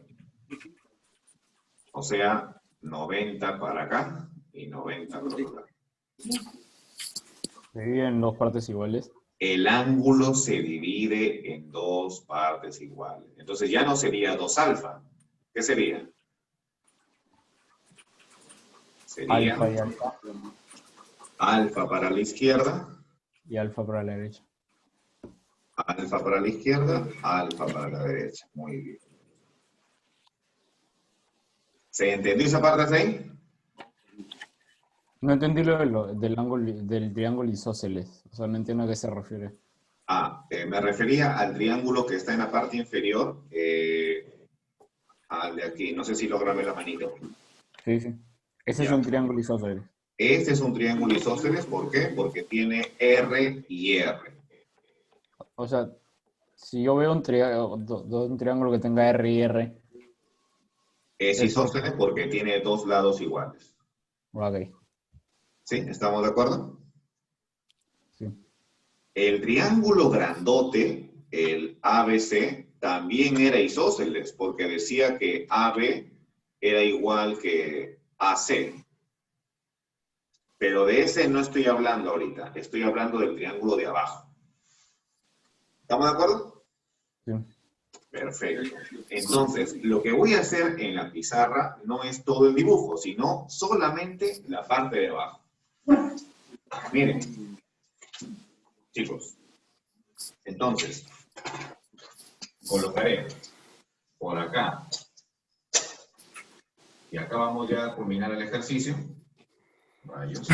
S2: O sea, 90 para acá y 90 para acá.
S1: Se divide en dos partes iguales.
S2: El ángulo se divide en dos partes iguales. Entonces ya no sería 2 alfa. ¿Qué sería? Sería
S1: Alfa y alfa.
S2: alfa para la izquierda,
S1: Y alfa para la derecha.
S2: alfa para la izquierda, alfa para la derecha. Muy bien. ¿Se entendió esa parte hasta ahí?
S1: No entendí del ángulo, del triángulo isósceles. O sea, no entiendo a qué se refiere.
S2: Me refería al triángulo que está en la parte inferior, al de aquí. No sé si logran ver la manito.
S1: Sí, sí. Ese es
S2: Ya.
S1: un triángulo isósceles.
S2: Este es un triángulo isósceles, ¿por qué? Porque tiene R y R.
S1: O sea, si yo veo un triángulo que tenga R y R,
S2: Es
S1: eso...
S2: isósceles porque tiene dos lados iguales.
S1: Ok,
S2: ¿Sí? ¿Estamos de acuerdo?
S1: sí.
S2: El triángulo grandote, el ABC, también era isósceles porque decía que AB era igual que AC. Pero de ese no estoy hablando ahorita, estoy hablando del triángulo de abajo. ¿Estamos de acuerdo?
S1: Sí.
S2: Perfecto. Entonces, lo que voy a hacer en la pizarra no es todo el dibujo, sino solamente la parte de abajo. Miren, chicos. Entonces, colocaré por acá. Y acá vamos ya a culminar el ejercicio. Rayos.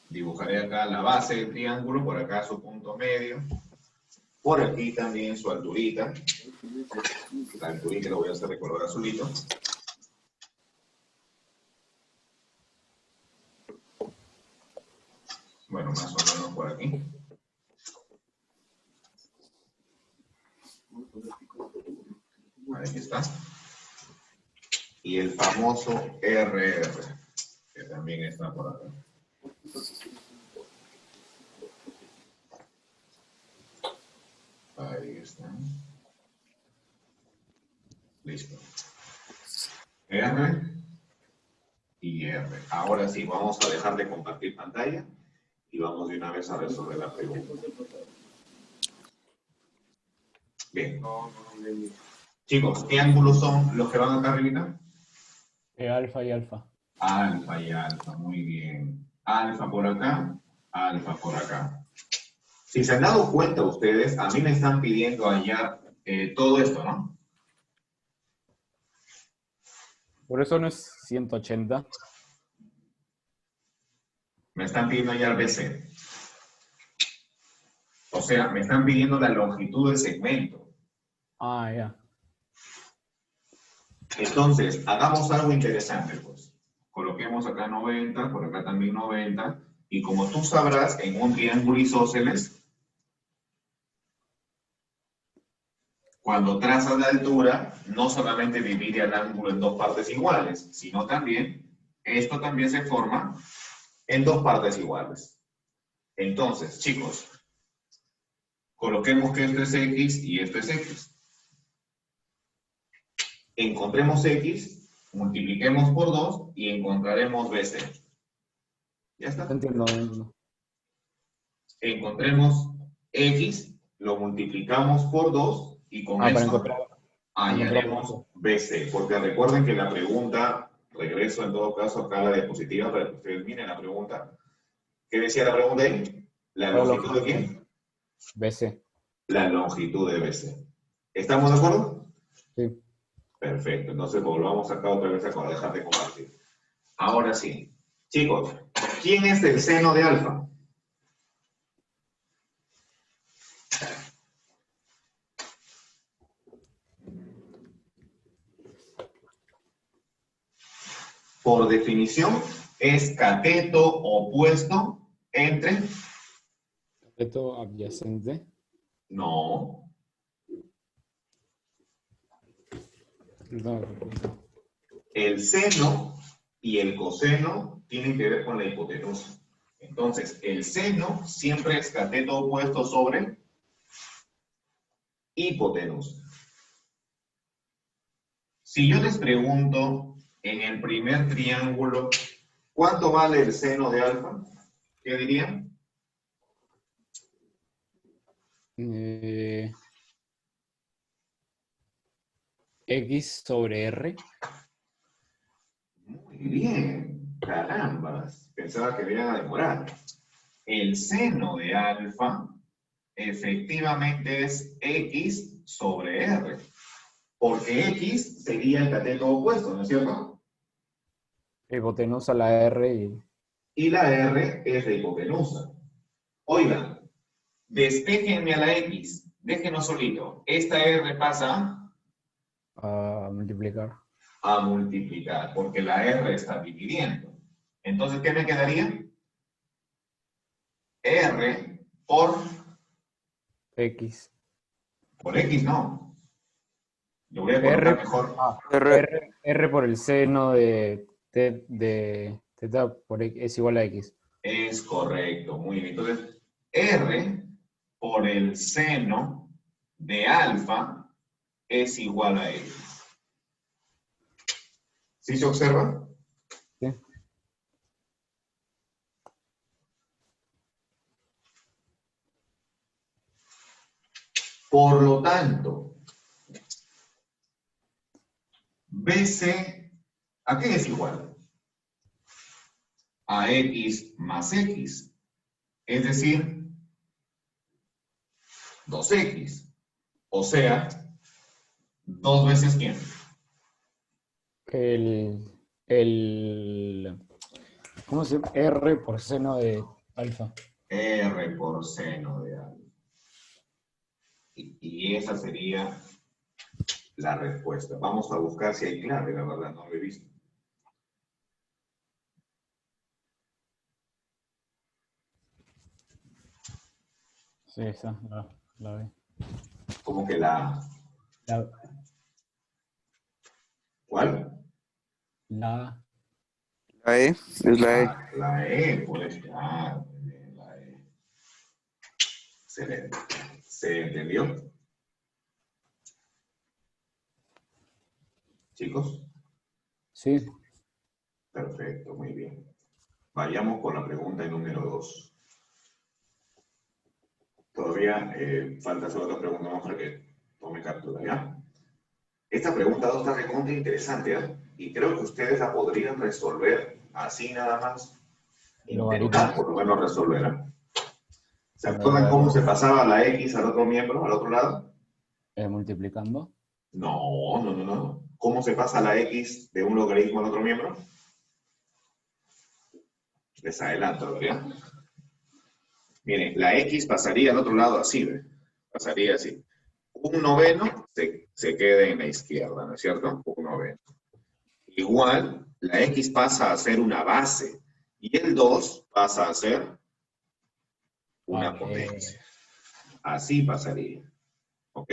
S2: Dibujaré acá la base del triángulo, por acá su punto medio. Por aquí también su alturita. La alturita lo voy a hacer de color azulito. Bueno, más o menos por aquí. Ahí está. Y el famoso RR, que también está por acá. Ahí está. Listo. R y R. Ahora sí, vamos a dejar de compartir pantalla y vamos de una vez a resolver la pregunta. Bien. Chicos, ¿qué ángulos son los que van acá arriba?
S1: Alfa y alfa.
S2: Alfa y alfa, muy bien. Alfa por acá, alfa por acá. Si se han dado cuenta ustedes, a mí me están pidiendo hallar todo esto, ¿no?
S1: Por eso no es 180.
S2: Me están pidiendo hallar BC. O sea, me están pidiendo la longitud del segmento.
S1: Ah, ya.
S2: Entonces, hagamos algo interesante, pues. Coloquemos acá 90, por acá también 90. Y como tú sabrás, en un triángulo isósceles, cuando trazas la altura, no solamente divide el ángulo en dos partes iguales, sino también, esto también se forma en dos partes iguales. Entonces, chicos, coloquemos que esto es X y esto es X. Encontremos X, multipliquemos por 2 y encontraremos BC. ¿Ya está?
S1: Entiendo.
S2: Encontremos X, lo multiplicamos por 2 y con
S1: Para
S2: esto
S1: encontrar
S2: hallaremos BC. Porque recuerden que la pregunta, regreso en todo caso acá a la diapositiva para que ustedes miren la pregunta. ¿Qué decía la pregunta ahí? ¿La longitud de quién?
S1: BC.
S2: La longitud de BC. ¿Estamos de acuerdo?
S1: Sí.
S2: Perfecto, entonces volvamos acá otra vez a dejar de compartir. Ahora sí. Chicos, ¿quién es el seno de alfa? Por definición, es cateto opuesto entre...
S1: Cateto adyacente.
S2: No,
S1: No,
S2: el seno y el coseno tienen que ver con la hipotenusa. Entonces, el seno siempre es cateto opuesto sobre hipotenusa. Si yo les pregunto en el primer triángulo, ¿cuánto vale el seno de alfa? ¿Qué dirían?
S1: X sobre R.
S2: Muy bien, carambas, pensaba que me iban a demorar. El seno de alfa efectivamente es X sobre R, porque X sería el cateto opuesto, ¿no es cierto?
S1: Hipotenusa la R y
S2: Y la R es la hipotenusa. Oigan, despéjenme a la X, déjenos solito. Esta R pasa
S1: a multiplicar.
S2: a multiplicar, porque la R está dividiendo. Entonces, ¿qué me quedaría? R
S1: X.
S2: por X, no. Lo voy a colocar mejor.
S3: R,
S1: R por el seno de teta por X es igual a X.
S2: Es correcto, muy bien. Entonces, R por el seno de alfa es igual a X. ¿Sí se observa?
S1: ¿Sí?
S2: Por lo tanto, BC, ¿a qué es igual? A X más X. Es decir, 2X. O sea, 2 veces ¿quién?
S1: El ¿cómo se llama? R por seno de alfa.
S2: R por seno de alfa. Y esa sería la respuesta. Vamos a buscar si hay clave, la verdad, no lo he visto.
S1: Sí, esa, la vi.
S2: Como que la...
S1: La,
S2: ¿Cuál?
S1: la
S3: la E, es la E.
S2: La E, pues ya, la E. Excelente. ¿Se entendió? Chicos,
S1: sí.
S2: perfecto, muy bien. Vayamos con la pregunta número 2. Todavía falta hacer otra pregunta más para que tome captura, ¿ya? Esta pregunta 2 está recontra interesante, ¿eh? Y creo que ustedes la podrían resolver así nada más. Intentar por lo menos resolverla. ¿Se acuerdan cómo se pasaba la X al otro miembro, al otro lado?
S1: Multiplicando.
S2: No. ¿Cómo se pasa la X de un logaritmo al otro miembro? Les adelanto, ¿verdad? Miren, la X pasaría al otro lado así, ¿ve? Pasaría así. Un noveno se queda en la izquierda, ¿no es cierto? Un noveno. Igual, la X pasa a ser una base y el 2 pasa a ser una potencia. Así pasaría. ¿Ok?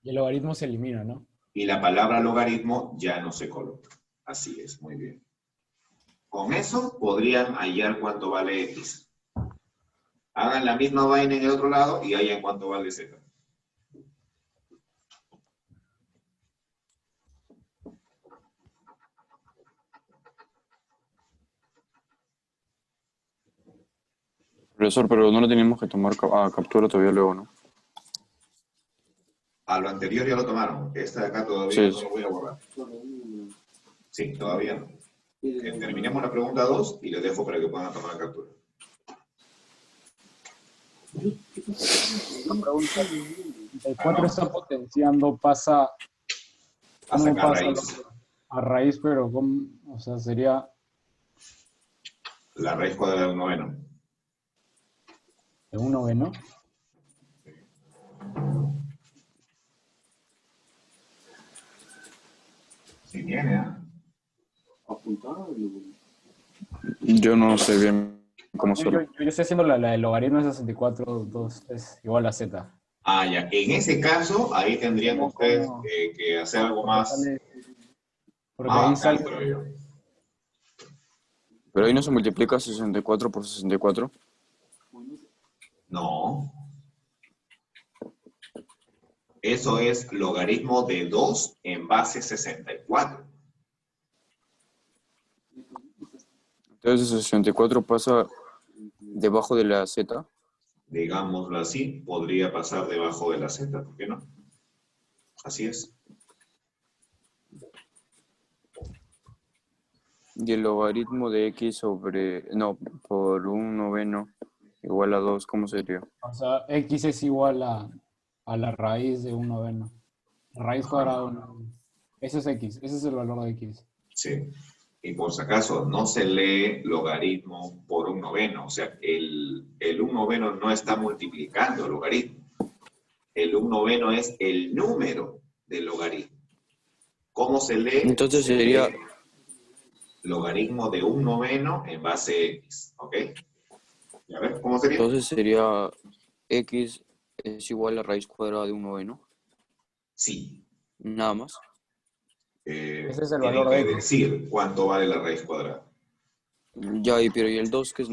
S1: Y el logaritmo se elimina, ¿no?
S2: Y la palabra logaritmo ya no se coloca. Así es, muy bien. Con eso podrían hallar cuánto vale X. Hagan la misma vaina en el otro lado y hallan cuánto vale Z.
S3: Profesor, pero no le teníamos que tomar captura todavía luego, ¿no?
S2: A lo anterior ya lo tomaron. Esta de acá todavía
S3: Sí,
S2: no
S3: sí.
S2: lo voy a borrar. Sí, todavía no. Terminemos la pregunta 2 y les dejo para que puedan tomar la captura.
S1: Una pregunta. El 4 está potenciando, pasa
S2: a
S1: ¿Cómo
S2: sacar
S1: pasa
S2: raíz.
S1: a raíz, pero cómo, o sea, sería
S2: La raíz cuadrada de un noveno.
S1: de un noveno?
S2: Sí tiene, ¿eh?
S4: Apuntada y luego.
S3: Yo no sé bien cómo hacerlo.
S1: Yo estoy haciendo la del logaritmo de 64, 2 es igual a z.
S2: Ah, ya. En ese caso, ahí tendrían
S1: ¿Cómo,
S2: ustedes
S1: cómo?
S2: que hacer algo
S1: Porque
S2: más,
S1: sale, porque
S2: más
S1: ahí
S2: bacán,
S1: sale,
S2: creo yo.
S3: Pero ahí no se multiplica 64 por 64.
S2: No, eso es logaritmo de 2 en base 64.
S3: Entonces 64 pasa debajo de la z.
S2: Digámoslo así, podría pasar debajo de la z, ¿por qué no? Así es.
S3: Y el logaritmo de x sobre, no, por un noveno igual a 2, ¿cómo sería?
S1: o sea, x es igual a la raíz de un noveno. Raíz cuadrada de un
S2: Ajá,
S1: noveno. Ese es x, ese es el valor de x.
S2: sí. Y por si acaso, no se lee logaritmo por un noveno. O sea, el un noveno no está multiplicando el logaritmo. El un noveno es el número del logaritmo. ¿Cómo se lee?
S3: Entonces
S2: Se
S3: sería,
S2: lee logaritmo de un noveno en base x. ¿Ok? ¿Ya ves cómo sería?
S3: entonces sería x es igual a raíz cuadrada de un noveno,
S2: Sí.
S3: nada más.
S1: Ese es el
S2: Tienen
S1: valor de
S2: que
S1: x.
S2: decir cuánto vale la raíz cuadrada.
S3: Ya, pero ¿y el 2 que es?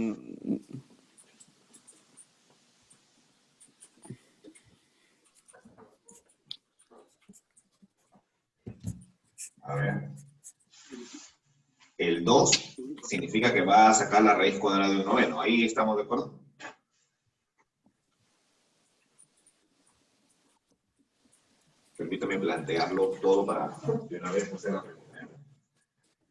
S2: A ver. El 2 significa que va a sacar la raíz cuadrada de un noveno. Ahí estamos de acuerdo. Permítame plantearlo todo para de una vez hacer la pregunta.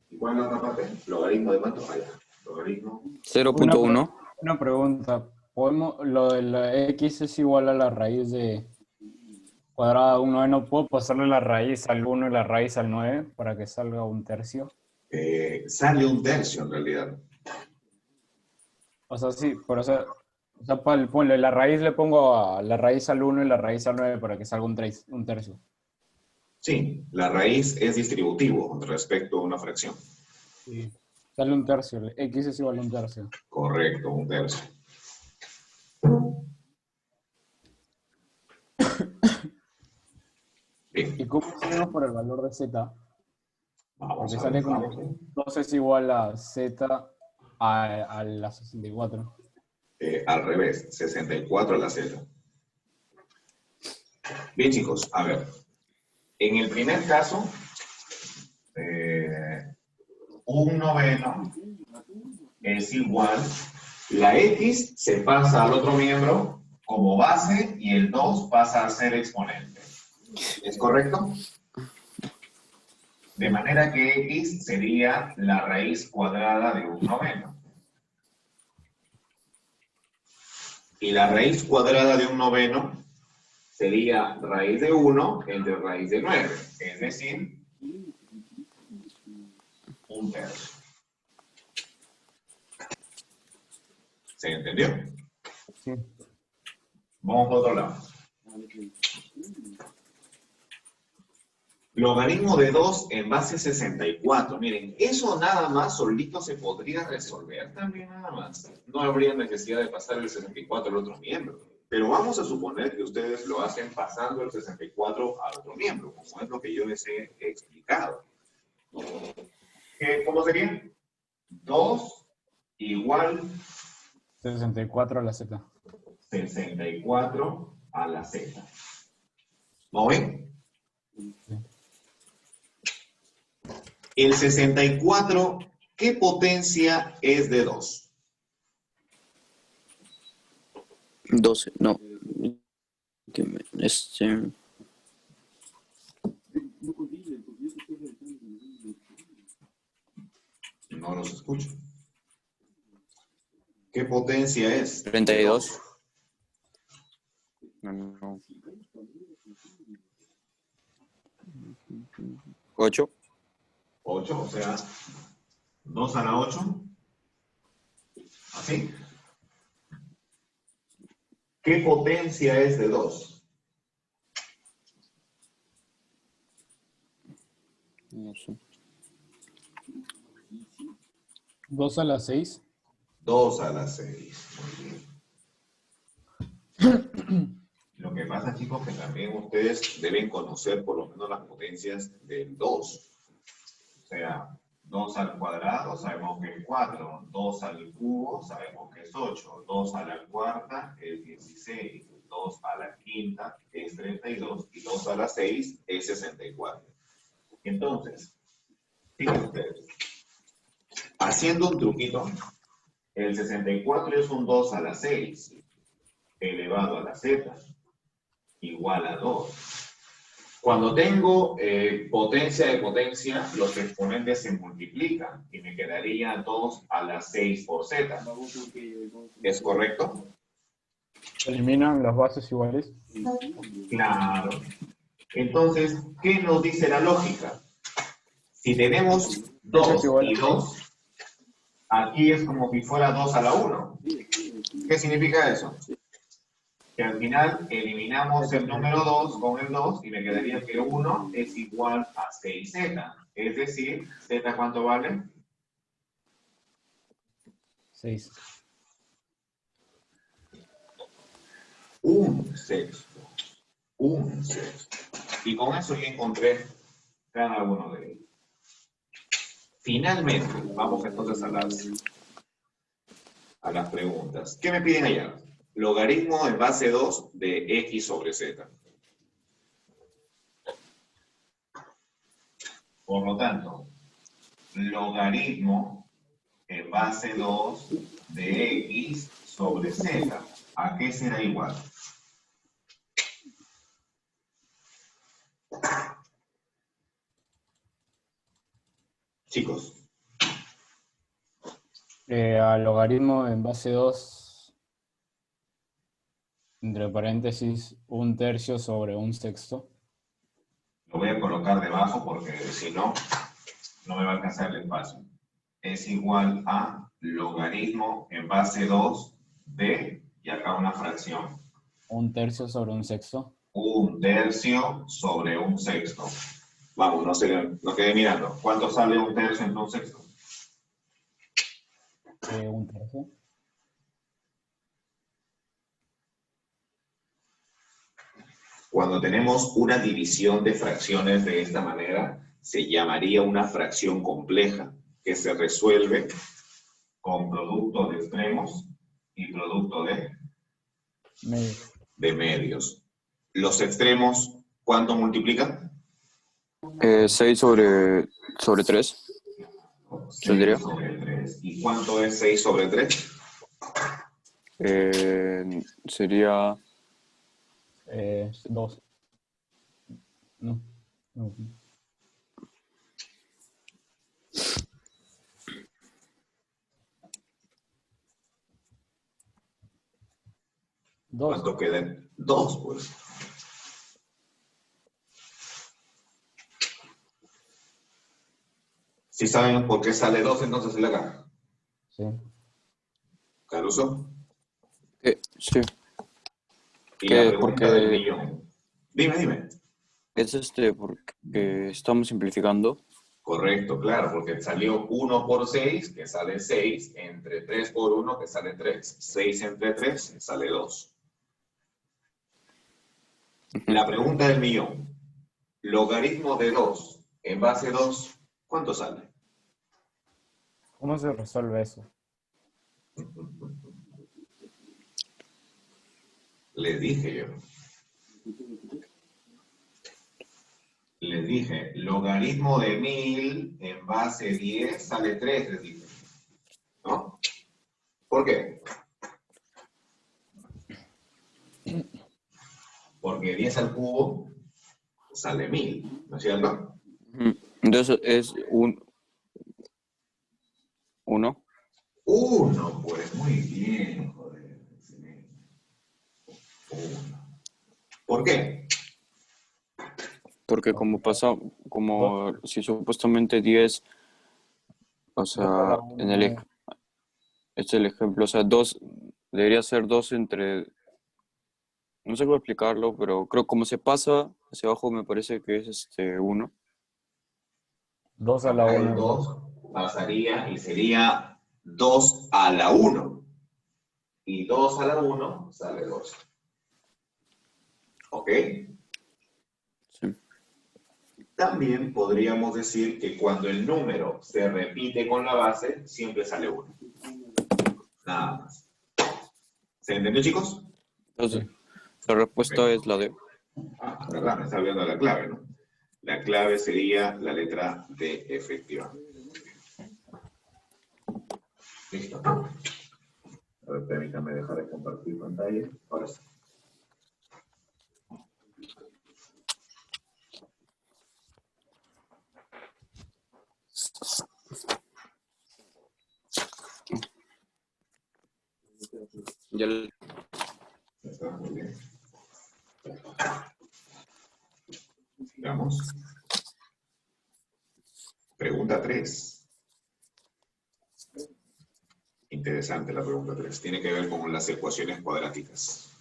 S2: ¿Y cuál es la otra parte? ¿Logaritmo de cuánto? Allá. Logaritmo.
S1: Una,
S3: 0.1.
S1: una pregunta. ¿Podemos, lo de la x es igual a la raíz de cuadrada de un noveno? ¿Puedo pasarle la raíz al 1 y la raíz al 9 para que salga un tercio?
S2: Sale un tercio en realidad.
S1: O sea, sí, pero o sea, ponle la raíz, le pongo a la raíz al 1 y la raíz al 9 para que salga un tercio.
S2: Sí, la raíz es distributivo respecto a una fracción.
S1: Sí. Sale un tercio, x es igual a un tercio.
S2: Correcto, un tercio.
S1: ¿Y
S2: Bien,
S1: cómo hacemos por el valor de z?
S2: vamos
S1: Porque
S2: a ver,
S1: sale como
S2: vamos a ver.
S1: 2 es igual a z a la 64.
S2: Al revés, 64 a la z. Bien, chicos, a ver. En el primer caso, un noveno es igual, la x se pasa al otro miembro como base y el 2 pasa a ser exponente. ¿Es correcto? De manera que x sería la raíz cuadrada de un noveno. Y la raíz cuadrada de un noveno sería raíz de 1 entre raíz de 9, es decir, un tercio. ¿Se entendió?
S1: Sí.
S2: Vamos por otro lado. Logaritmo de 2 en base 64. Miren, eso nada más solito se podría resolver también nada más. No habría necesidad de pasar el 64 al otro miembro. Pero vamos a suponer que ustedes lo hacen pasando el 64 al otro miembro, como es lo que yo les he explicado. ¿Cómo sería? 2 igual
S1: 64 a la z.
S2: 64 a la z. ¿No ven?
S1: Sí.
S2: El 64, ¿qué potencia es de 2?
S3: 12, no. Este,
S2: No los escucho. ¿Qué potencia es? De
S3: 32.
S2: 2.
S3: No, no, no. 8.
S2: 8, o sea, 2 a la 8. ¿Así? ¿Qué potencia es de 2?
S3: No sé.
S1: 2 a la 6.
S2: 2 a la 6. Muy bien. Lo que pasa, chicos, que también ustedes deben conocer por lo menos las potencias del 2. O sea, 2 al cuadrado sabemos que es 4, 2 al cubo sabemos que es 8, 2 a la cuarta es 16, 2 a la quinta es 32 y 2 a la 6 es 64. Entonces, fíjense ustedes, haciendo un truquito, el 64 es un 2 a la 6 elevado a la z igual a 2. Cuando tengo potencia de potencia, los exponentes se multiplican y me quedaría 2 a la 6 por z. ¿Es correcto?
S1: Se eliminan las bases iguales.
S2: Claro. Entonces, ¿qué nos dice la lógica? Si tenemos 2 y 2, aquí es como si fuera 2 a la 1. ¿Qué significa eso? Que al final eliminamos el número 2 con el 2 y me quedaría que 1 es igual a 6z. Es decir, z ¿cuánto vale?
S1: 6.
S2: Un sexto. Un sexto. Y con eso ya encontré cada uno de ellos. Finalmente, vamos entonces a las preguntas. ¿Qué me piden allá? Logaritmo en base 2 de x sobre z. Por lo tanto, logaritmo en base 2 de x sobre z. ¿A qué será igual? Chicos,
S1: Al logaritmo en base 2, entre paréntesis, 1/3 sobre 1/6.
S2: lo voy a colocar debajo porque si no, no me va a alcanzar el espacio. Es igual a logaritmo en base 2 de, y acá una fracción,
S1: 1/3 sobre 1/6.
S2: 1/3 sobre 1/6. Vamos, no quede mirando. ¿Cuánto sale 1/3 entre 1/6?
S1: 1/3.
S2: Cuando tenemos una división de fracciones de esta manera, se llamaría una fracción compleja, que se resuelve con producto de extremos y producto
S1: Medios.
S2: de medios. Los extremos, ¿cuánto multiplican?
S3: 6 sobre 3.
S2: 6 sobre 3. ¿Y cuánto es 6 sobre 3?
S3: Sería
S1: 2. No. 2.
S2: ¿Cuánto quedan? 2, pues. ¿Sí saben por qué sale 2 entonces en la caja?
S1: Sí.
S2: ¿Caruso?
S3: sí.
S2: Y la
S3: Que
S2: pregunta del
S3: porque
S2: millón. Dime.
S3: es porque estamos simplificando.
S2: Correcto, claro, porque salió 1 por 6, que sale 6, entre 3 por 1, que sale 3. 6 entre 3, sale 2. La pregunta del millón. Logaritmo de 2 en base 2, ¿cuánto sale?
S1: ¿Cómo se resuelve eso?
S2: Les dije yo. Les dije, logaritmo de 1000 en base 10 sale 3, les dije. ¿No? ¿Por qué? Porque 10 al cubo sale 1000, ¿no es cierto?
S3: Entonces es 1.
S2: 1, pues muy bien, joder. Excelente. 1. ¿Por qué?
S3: Porque como pasa, como si supuestamente 10, o
S1: 2 a la
S3: sea, en el
S1: 1.
S3: este es el ejemplo, o sea, 2 debería ser 2 entre, no sé cómo explicarlo, pero creo como se pasa hacia abajo me parece que es 1.
S1: 2 a la
S2: Acá el
S1: 1.
S2: 2 pasaría y sería 2 a la 1. Y 2 a la 1 sale 2. ¿Ok?
S3: Sí.
S2: También podríamos decir que cuando el número se repite con la base, siempre sale 1. Nada más. ¿Se entendió, chicos?
S3: Entonces, la respuesta es
S2: Perfecto.
S3: la D.
S2: Ah, verdad, me está olvidando la clave, ¿no? La clave sería la letra D, efectivamente. Listo. A ver, permítame dejar de compartir pantalla. Ahora sí.
S3: Ya
S2: Está muy bien. Sigamos. Pregunta 3. Interesante la pregunta 3. Tiene que ver con las ecuaciones cuadráticas.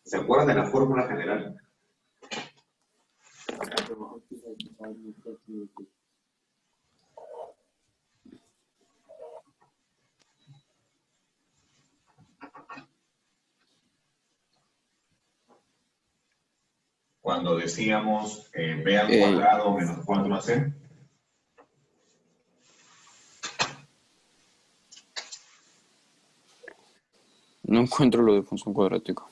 S2: ¿Se acuerdan de la fórmula general? Cuando decíamos b al cuadrado menos 4ac.
S3: no encuentro lo de función cuadrática.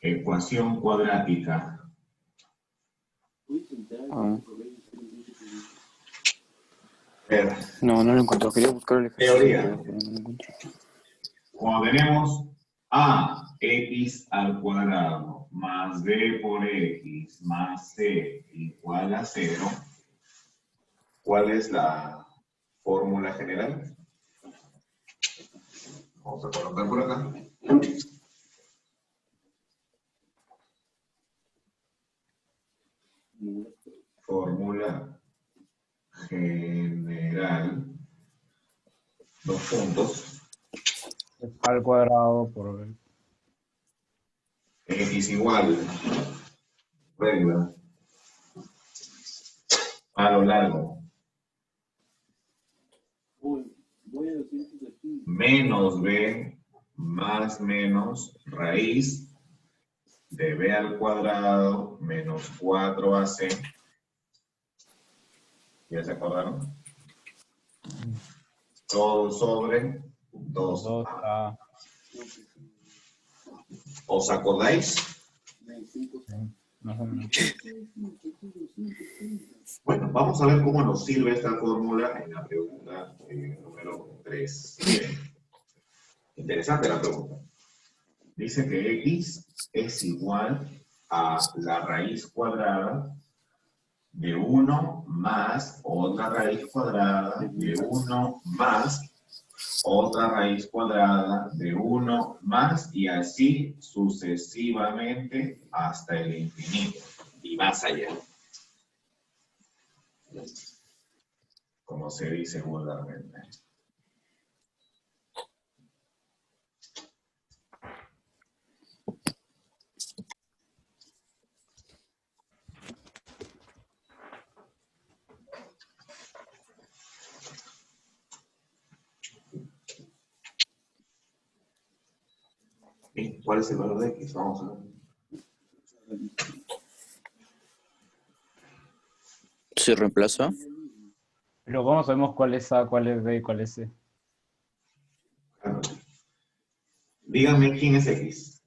S2: Ecuación cuadrática.
S3: Ah,
S2: Ver,
S3: no lo encuentro. Quería buscar el ejercicio,
S2: teoría.
S3: pero no lo encuentro.
S2: Cuando tenemos ax al cuadrado más b por x más c igual a 0, ¿cuál es la fórmula general? Vamos a colocar por acá. Fórmula general, dos puntos,
S1: Al cuadrado por el.
S2: x igual, regla, a lo largo, menos b más menos raíz de b al cuadrado menos 4ac. ¿Ya se acordaron? Todo sobre
S1: 2
S2: 2a.
S1: a.
S2: ¿Os acordáis?
S1: Más o menos.
S2: Bueno, vamos a ver cómo nos sirve esta fórmula en la pregunta número 3. Interesante la pregunta. Dice que x es igual a la raíz cuadrada de 1 más otra raíz cuadrada de 1 más otra raíz cuadrada de 1 más y así sucesivamente hasta el infinito y más allá, como se dice vulgarmente. Bien, ¿cuál es el valor de x? Vamos a ver.
S3: ¿Se reemplaza?
S1: Pero ¿cómo sabemos cuál es A, cuál es B y cuál es C?
S2: Díganme quién es x.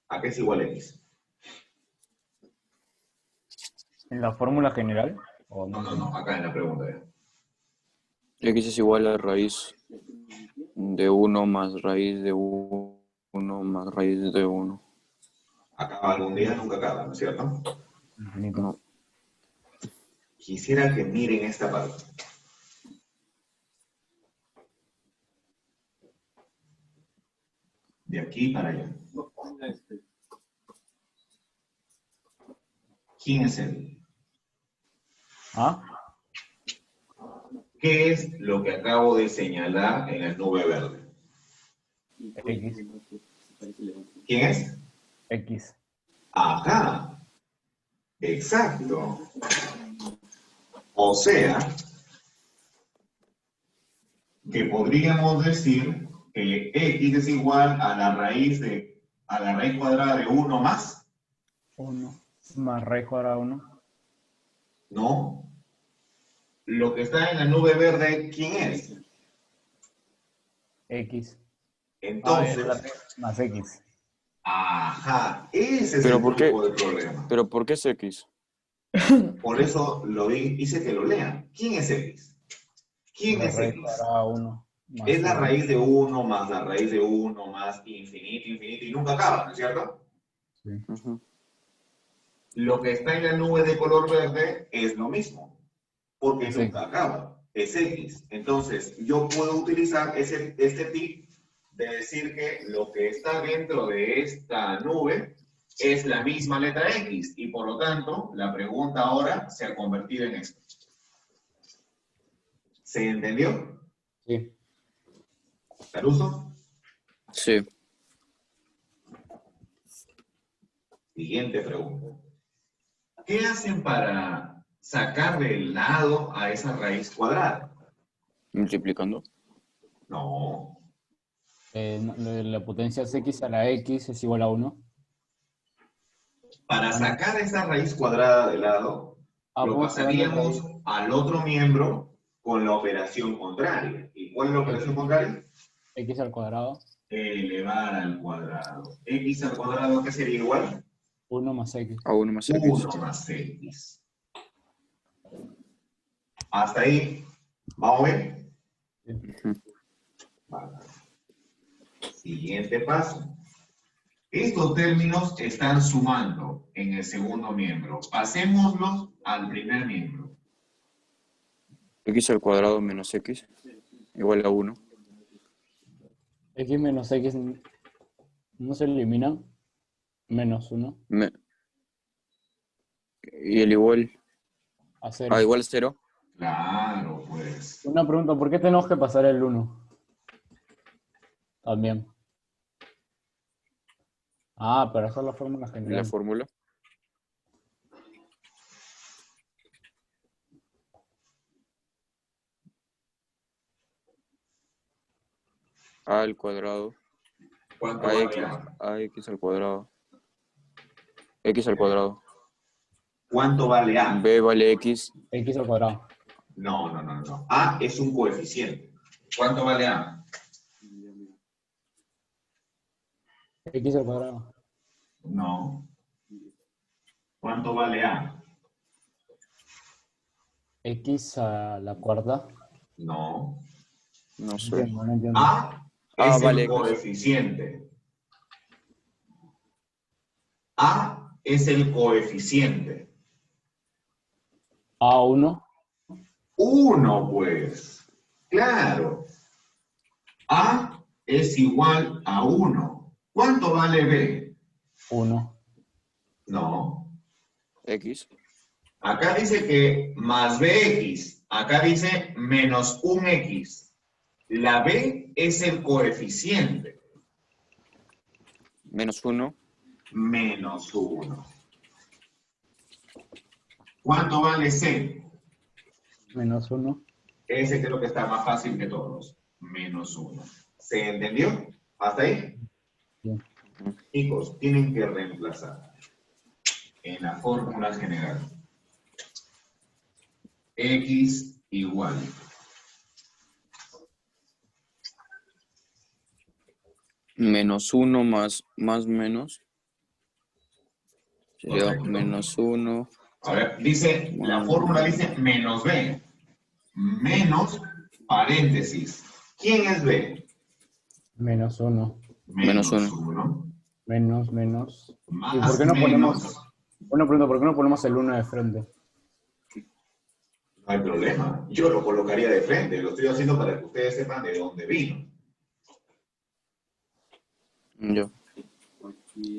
S2: ¿A qué es igual x?
S1: ¿En la fórmula general? ¿O no
S2: No, no,
S1: entiendo?
S2: no, acá en la pregunta.
S3: X es igual a raíz de 1 más raíz de 1 más raíz de 1.
S2: Acaba algún día, nunca acaba, ¿no es cierto?
S1: Infinito.
S3: No.
S2: Quisiera que miren esta parte. De aquí para allá. ¿Quién es él?
S1: ¿Ah?
S2: ¿Qué es lo que acabo de señalar en la nube verde?
S1: X.
S2: ¿Quién es?
S1: X.
S2: Ajá, exacto. O sea, que podríamos decir que x es igual a la raíz cuadrada de 1 más,
S1: 1 más raíz cuadrada 1.
S2: ¿no? Lo que está en la nube verde, ¿quién es?
S1: X.
S2: Entonces,
S1: Más X.
S2: ajá, ese es
S3: Pero
S2: el
S3: ¿por qué?
S2: truco del problema.
S3: ¿Pero por qué es X?
S2: Por eso hice que lo lean. ¿Quién es x? ¿Quién
S1: La
S2: es
S1: raíz
S2: x?
S1: cuadrada 1
S2: Es
S1: más
S2: la
S1: X.
S2: raíz de 1 más la raíz de 1 más infinito, infinito, y nunca acaba, ¿no es cierto?
S1: Sí.
S3: Ujú.
S2: Lo que está en la nube de color verde es lo mismo, porque
S1: Es
S2: nunca
S1: X.
S2: acaba, es x. Entonces, yo puedo utilizar este tip de decir que lo que está dentro de esta nube es la misma letra x, y por lo tanto, la pregunta ahora se ha convertido en esto. ¿Se entendió?
S1: Sí.
S2: ¿Caruso?
S3: Sí.
S2: Siguiente pregunta. ¿Qué hacen para sacar del lado a esa raíz cuadrada?
S3: Multiplicando.
S2: No.
S1: La potencia es X a la X es igual a 1.
S2: Para sacar esa raíz cuadrada de lado, lo
S1: Vamos a darle
S2: pasaríamos al otro miembro con la operación contraria. ¿Y cuál es la operación contraria?
S1: X al cuadrado.
S2: Elevar al cuadrado. X al cuadrado, ¿qué sería igual?
S1: 1 más X.
S3: A 1 más X.
S2: 1 más X. Hasta ahí. ¿Vamos bien?
S3: Ujú.
S2: Vale. Siguiente paso. Estos términos están sumando en el segundo miembro. Pasémoslos al primer miembro.
S3: X al cuadrado menos X igual a 1.
S1: X menos X no se elimina. Menos 1
S3: Y el igual
S1: a 0.
S3: a igual a 0.
S2: Claro, pues.
S1: Una pregunta, ¿por qué tenemos que pasar el 1? También. Pero esa es la fórmula
S3: La
S1: general.
S3: fórmula. A al cuadrado.
S2: ¿Cuánto vale A?
S3: A X al cuadrado. X al cuadrado.
S2: ¿Cuánto vale A?
S3: B vale X.
S1: X al cuadrado.
S2: No. A es un coeficiente. ¿Cuánto vale A?
S1: X al cuadrado.
S2: No. ¿Cuánto vale A?
S1: X a la cuarta.
S2: No.
S3: No sé.
S1: No entiendo.
S2: A es
S3: vale
S2: el
S3: X.
S2: coeficiente. A es el coeficiente.
S1: A1.
S2: 1, pues. Claro. A es igual a 1. ¿Cuánto vale B?
S1: 1.
S2: No.
S3: X.
S2: Acá dice que más BX. Acá dice menos 1X. La B es el coeficiente.
S3: Menos 1.
S2: Menos 1. ¿Cuánto vale C?
S1: Menos 1.
S2: Ese creo que está más fácil que todos. Menos 1. ¿Se entendió? ¿Hasta ahí?
S1: Bien.
S2: Chicos, tienen que reemplazar en la fórmula general. X igual.
S3: Menos 1 más menos. Sería
S2: Correcto.
S3: menos 1.
S2: A ver, dice, la fórmula dice menos B. Menos paréntesis. ¿Quién es B?
S1: Menos 1.
S3: Menos 1.
S2: 1.
S1: Menos. ¿Y
S2: Más
S1: por qué no
S2: menos.
S1: ponemos? Una pregunta, ¿por qué no ponemos el 1 de frente?
S2: No hay problema. Yo lo colocaría de frente. Lo estoy haciendo para que ustedes sepan de dónde vino.
S3: Ya.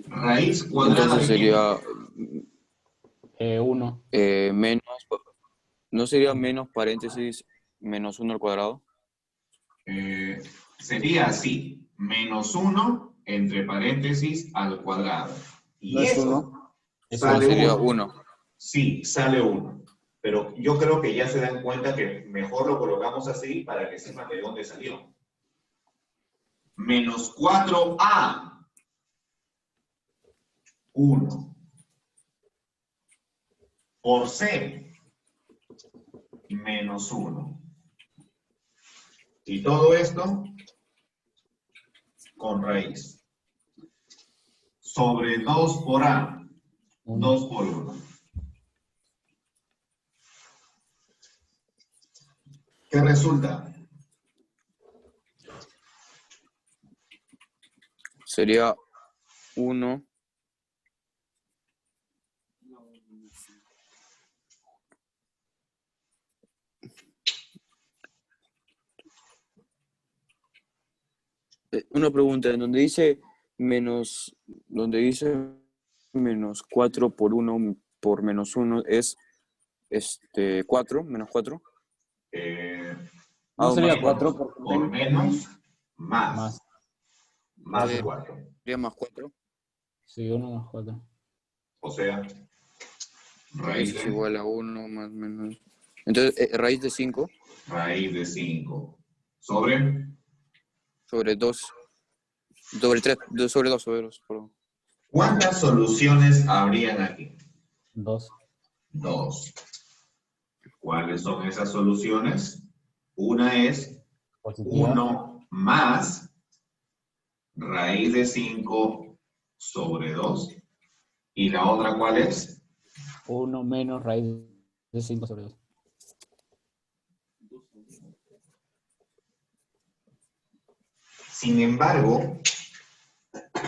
S2: Raíz cuadrada.
S3: Entonces
S2: ¿de quién?
S3: sería
S1: 1.
S3: Menos, ¿no sería menos paréntesis menos 1 al cuadrado?
S2: Sería así, menos 1 entre paréntesis al cuadrado. Y
S1: No es
S2: eso
S1: 1.
S2: sale
S3: Sería
S2: 1.
S3: 1.
S2: Sí, sale 1. Pero yo creo que ya se dan cuenta que mejor lo colocamos así para que sepan de dónde salió. Menos 4a. 1. Por c. Menos 1. Y todo esto con raíz. Sobre 2 por a. 2 por 1. ¿Qué resulta?
S3: Sería 1. Una pregunta, en donde dice menos 4 por 1 por menos 1 es 4, menos 4.
S1: No sería
S2: Menos
S1: 4
S2: por menos, más. Más
S3: Sí.
S2: 4.
S3: Sería más 4.
S1: Sí, 1 más 4.
S2: O sea, raíz
S3: Es
S2: de,
S3: igual a 1 más menos. Entonces, raíz de 5
S2: raíz de 5. Sobre
S3: sobre 2. Sobre 3. Sobre 2, perdón.
S2: ¿cuántas soluciones habrían aquí?
S1: 2.
S2: 2. ¿Cuáles son esas soluciones? Una es
S1: Positiva.
S2: 1 más raíz de 5 sobre 2. ¿Y la otra cuál es?
S1: 1 menos raíz de 5 sobre 2.
S2: Sin embargo,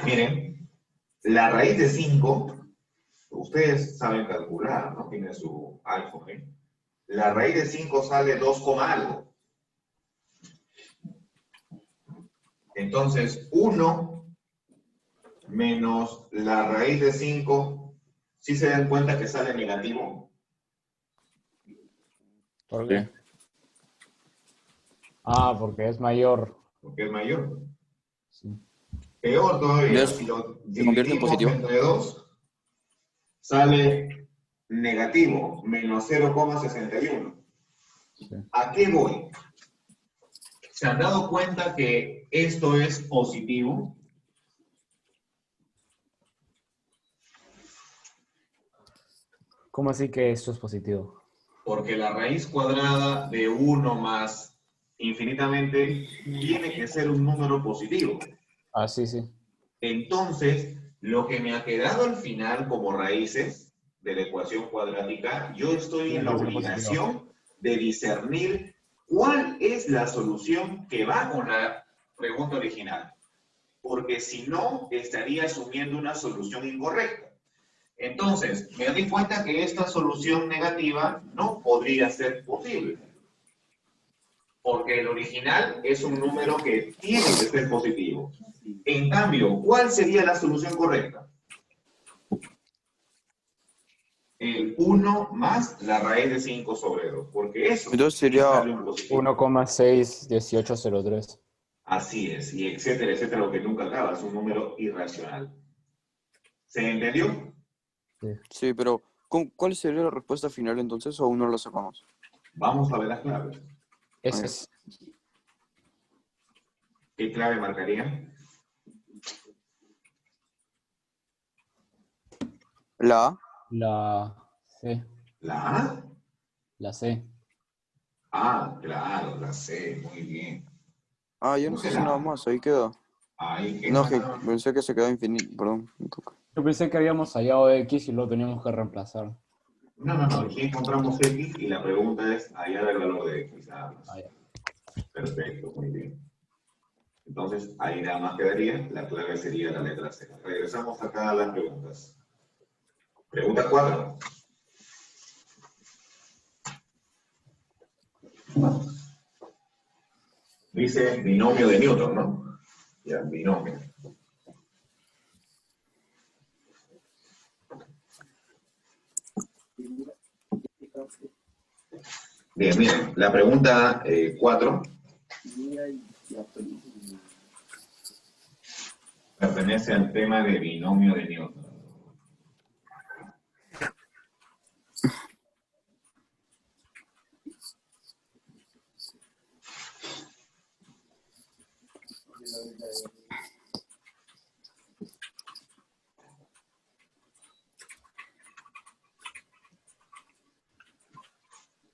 S2: miren, la raíz de 5, ustedes saben calcular, ¿no? Tiene su álgebra. La raíz de 5 sale 2, algo. Entonces, 1 menos la raíz de 5, ¿sí se dan cuenta que sale negativo?
S1: ¿Por qué? Ah, porque es mayor.
S2: Porque es mayor.
S1: Sí.
S2: Peor todavía,
S3: Entonces,
S2: si lo
S3: ¿se convierte en
S2: dividimos
S3: positivo?
S2: entre 2, sale negativo, menos 0,61.
S1: Sí.
S2: ¿A qué voy? ¿Se han dado cuenta que esto es positivo?
S1: ¿Cómo así que esto es positivo?
S2: Porque la raíz cuadrada de 1 más infinitamente tiene que ser un número positivo.
S1: Ah, sí, sí.
S2: Entonces, lo que me ha quedado al final como raíces de la ecuación cuadrática, yo estoy en
S1: Tiene
S2: la
S1: que ser positivo.
S2: obligación de discernir cuál es la solución que va con la pregunta original. Porque si no, estaría asumiendo una solución incorrecta. Entonces, me di cuenta que esta solución negativa no podría ser posible. Porque el original es un número que tiene que ser positivo. En cambio, ¿cuál sería la solución correcta? El 1 más la raíz de 5 sobre 2. Porque eso
S3: Entonces
S2: sí
S3: sería
S2: sale un positivo.
S1: 1,61803.
S2: Así es, y etcétera, etcétera, lo que nunca acaba, es un número irracional. ¿Se entendió?
S3: Sí, pero ¿cuál sería la respuesta final entonces o aún no la sacamos?
S2: Vamos a ver las claves.
S1: Ese es
S2: ¿Qué clave marcarían?
S3: La A.
S1: la C.
S2: ¿La A?
S1: La C.
S2: Ah, claro, la C, muy bien.
S3: Ah, yo no sé
S2: Puse
S3: si nada
S2: la A.
S3: más, ahí queda.
S2: Ahí
S3: No,
S2: queda
S3: que
S2: nada más.
S3: pensé que se quedaba infinito, perdón. Me toca.
S1: Yo pensé que habíamos hallado X y lo teníamos que reemplazar.
S2: No, aquí encontramos X y la pregunta es hallar el valor de X, nada más.
S1: Ah, ya.
S2: Perfecto, muy bien. Entonces, ahí nada más quedaría, la clave sería la letra C. Regresamos acá a las preguntas. Pregunta 4. Dice binomio de Newton, ¿no? Ya, binomio. Bien, miren, la pregunta 4 pertenece al tema de binomio de Newton.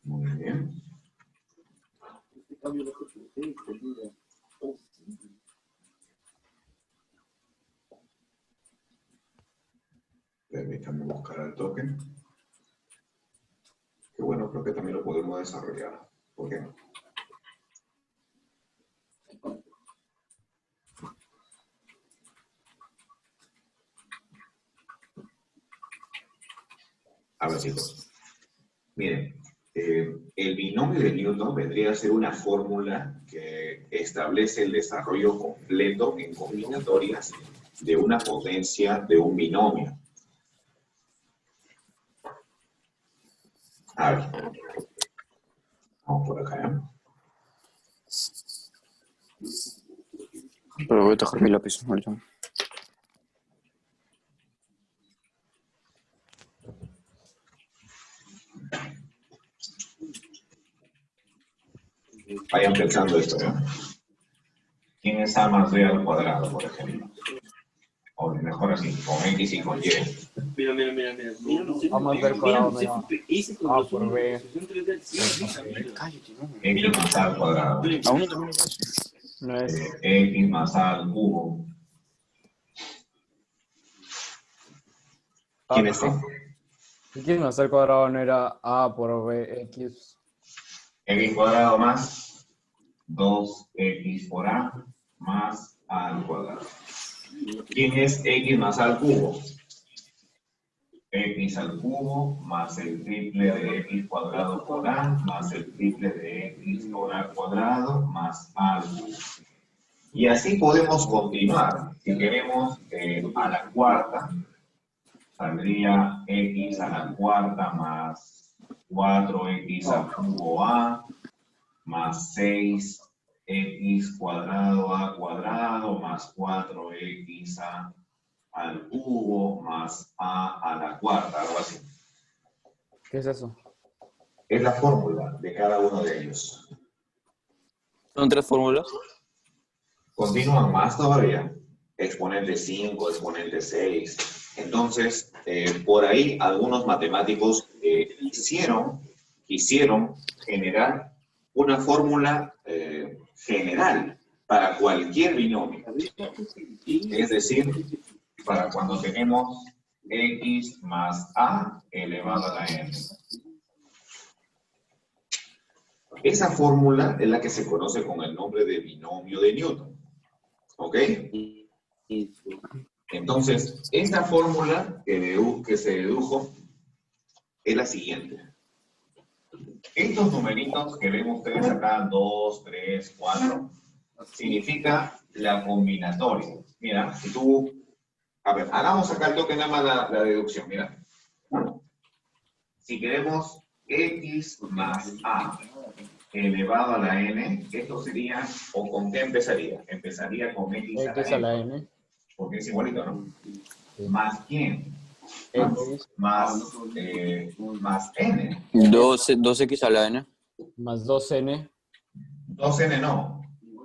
S2: Muy bien. Permítanme buscar el token. Que bueno, creo que también lo podemos desarrollar. ¿Por qué no? A ver, chicos. Miren, el binomio de Newton vendría a ser una fórmula que establece el desarrollo completo en combinatorias de una potencia de un binomio. A ver, vamos por acá, ¿eh?
S3: Pero voy a dejar mi lápiz ahorita.
S2: Vayan pensando esto, ¿eh? ¿Quién es A más B al cuadrado, por ejemplo? O mejor así, con X y con Y.
S4: Mira.
S1: Vamos a ver cuadrado, mira.
S4: Ese con
S1: A
S4: los
S1: por B.
S4: asociación 3D al 100,
S3: Cállate, no.
S2: X más A al cuadrado.
S3: A uno también es eso.
S1: No es.
S2: X más A al cubo. ¿Quiénes son?
S1: X más al cuadrado no era A por B, X.
S2: X cuadrado más 2X por A más A al cuadrado. ¿Quién es X más A al cubo? X al cubo más el triple de X cuadrado por A más el triple de X por A cuadrado más A al cubo. Y así podemos continuar. Si queremos a la cuarta, saldría X a la cuarta más 4X al cubo A más 6X cuadrado A cuadrado más 4X al cubo más A a la cuarta, algo así.
S1: ¿Qué es eso?
S2: Es la fórmula de cada uno de ellos.
S3: ¿Son tres fórmulas?
S2: Continúan más todavía. Exponente 5, exponente 6. Entonces, por ahí algunos matemáticos quisieron generar una fórmula general para cualquier binomio. Es decir, para cuando tenemos X más A elevado a la N. Esa fórmula es la que se conoce con el nombre de binomio de Newton. ¿Ok? Entonces, esta fórmula que se dedujo es la siguiente. Estos numeritos que ven ustedes acá, 2, 3, 4, significa la combinatoria. Mira, si tú... A ver, hagamos acá el toque nada más la deducción, mira. Si queremos X más A elevado a la N, esto sería, ¿o con qué empezaría? Empezaría con X
S1: X a la N.
S2: porque es igualito, ¿no?
S1: Sí.
S2: ¿Más quién?
S1: X
S2: Más N.
S3: 2X a la N.
S1: más 2N
S2: 2N no.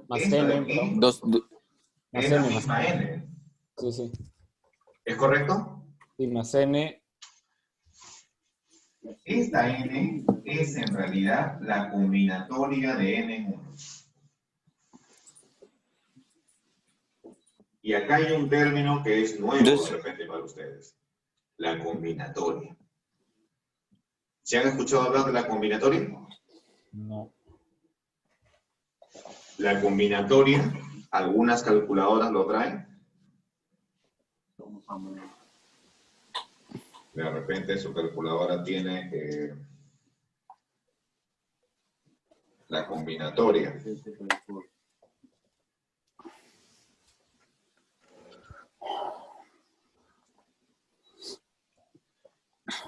S1: más
S2: Esta de
S1: N,
S2: aquí
S1: perdón.
S3: Dos,
S1: Más
S2: es la
S1: N más
S2: misma
S1: N.
S2: N.
S1: Sí, sí.
S2: ¿Es correcto?
S1: Y más N.
S2: Esta N es en realidad la combinatoria de N en 1. Y acá hay un término que es nuevo de repente para ustedes. La combinatoria. ¿Se han escuchado hablar de la combinatoria?
S1: No.
S2: La combinatoria, algunas calculadoras lo traen. De repente su calculadora tiene la combinatoria.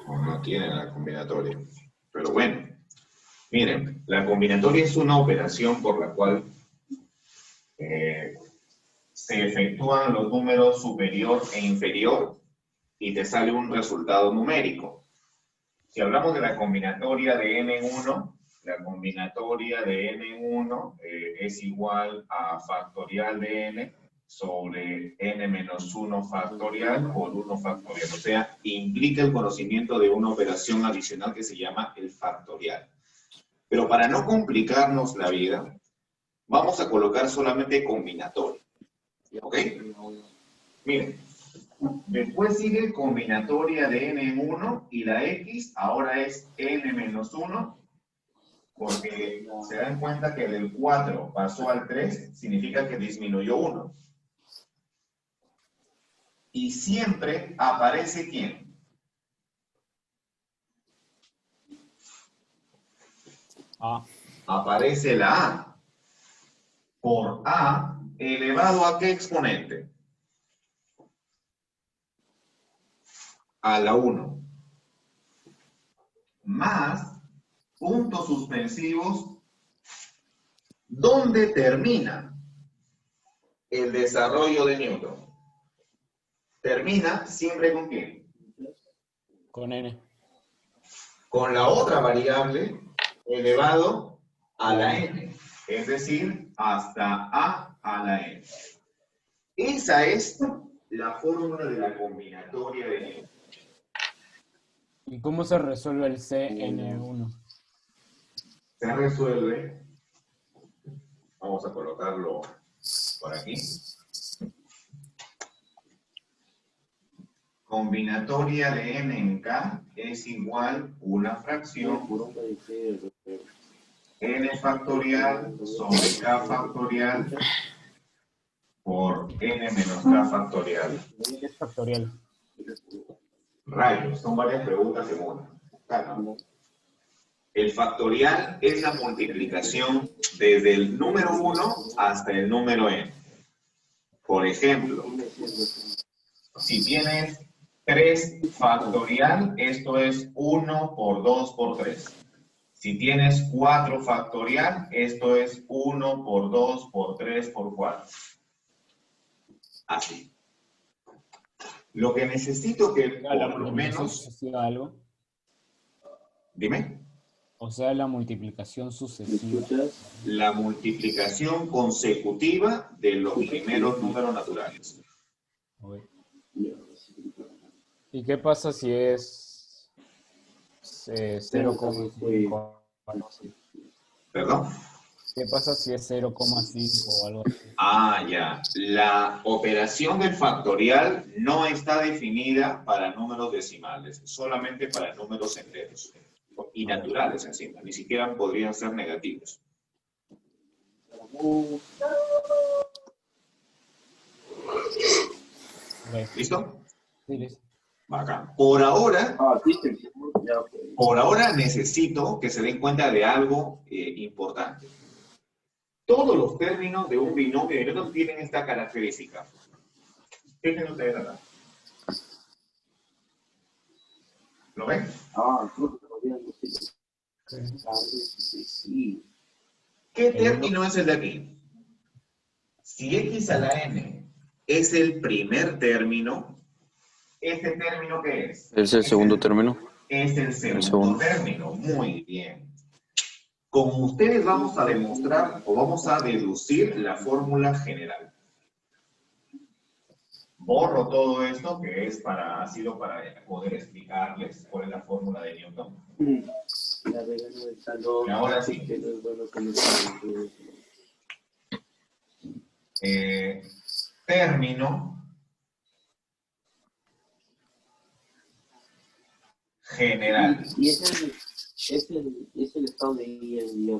S2: O no tiene la combinatoria. Pero bueno, Miren, la combinatoria es una operación por la cual se efectúan los números superior e inferior y te sale un resultado numérico. Si hablamos de la combinatoria de n1, la combinatoria de n1 es igual a factorial de n sobre n menos 1 factorial por 1 factorial. O sea, implica el conocimiento de una operación adicional que se llama el factorial. Pero para no complicarnos la vida, vamos a colocar solamente combinatoria. ¿Ok? Miren, después sigue combinatoria de n1 y la x ahora es n menos 1, porque se dan cuenta que del 4 pasó al 3, significa que disminuyó 1. Y siempre aparece ¿quién?
S1: A.
S2: Aparece la a. Por a elevado a ¿qué exponente? A la 1. Más puntos suspensivos. ¿Dónde termina el desarrollo de Newton? Termina siempre ¿con quién?
S1: Con N.
S2: Con la otra variable elevado a la n, es decir, hasta a la n. Esa es la fórmula de la combinatoria de Newton.
S1: ¿Y cómo se resuelve el CN1?
S2: Se resuelve, vamos a colocarlo por aquí. Combinatoria de n en k es igual una fracción n factorial sobre k factorial por n menos k factorial.
S1: ¿Qué es factorial?
S2: Rayos, son varias preguntas en una. Calma. El factorial es la multiplicación desde el número 1 hasta el número n. Por ejemplo, si tienes 3 factorial, esto es 1 por 2 por 3. Si tienes 4 factorial, esto es 1 por 2 por 3 por 4. Así. Lo que necesito que
S1: ¿La
S2: por lo
S1: multiplicación
S2: menos...
S1: sucesiva algo?
S2: Dime.
S1: O sea, la multiplicación sucesiva.
S2: La multiplicación consecutiva de los primeros números naturales.
S1: Ok. ¿Y qué pasa si es 0,5?
S2: ¿Perdón?
S1: ¿Qué pasa si es 0,5 o algo así?
S2: Ah, ya. La operación del factorial no está definida para números decimales, solamente para números enteros. Y naturales encima, ni siquiera podrían ser negativos.
S1: Okay.
S2: ¿Listo?
S1: Sí, listo.
S2: Bacán. Por ahora necesito que se den cuenta de algo importante. Todos los términos de un binomio de Newton tienen esta característica. ¿Qué tienen ustedes acá? ¿Lo ven? ¿Qué término es el de aquí? Si x a la n es el primer término, ¿este término qué es?
S3: ¿Es el segundo término?
S2: Es el segundo término. Muy bien. Con ustedes vamos a demostrar o vamos a deducir la fórmula general. Borro todo esto que es ha sido para poder explicarles cuál es la fórmula de Newton. Y ahora sí. Término general.
S4: Y es el estado de guía y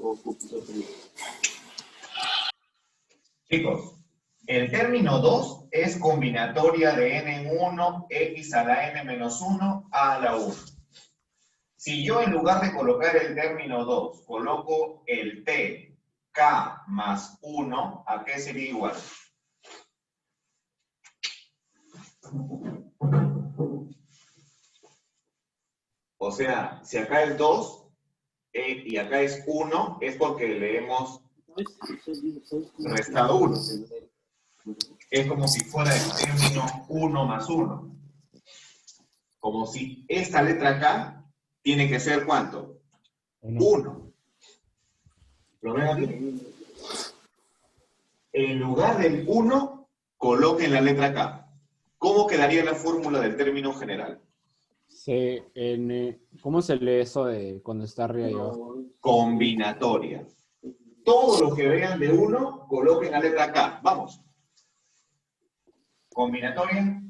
S2: Chicos, el término 2 es combinatoria de n en 1, x a la n menos 1, a la 1. Si yo en lugar de colocar el término 2, coloco el t, k más 1, ¿a qué sería igual? O sea, si acá el 2 y acá es 1, es porque le hemos restado 1. Es como si fuera el término 1 más 1. Como si esta letra acá tiene que ser ¿cuánto? 1. ¿Lo ven aquí? En lugar del 1, coloquen la letra K. ¿Cómo quedaría la fórmula del término general?
S1: ¿Cómo se lee eso de cuando está arriba y abajo?
S2: Combinatoria. Todo lo que vean de 1, coloquen la letra K. Vamos. Combinatoria.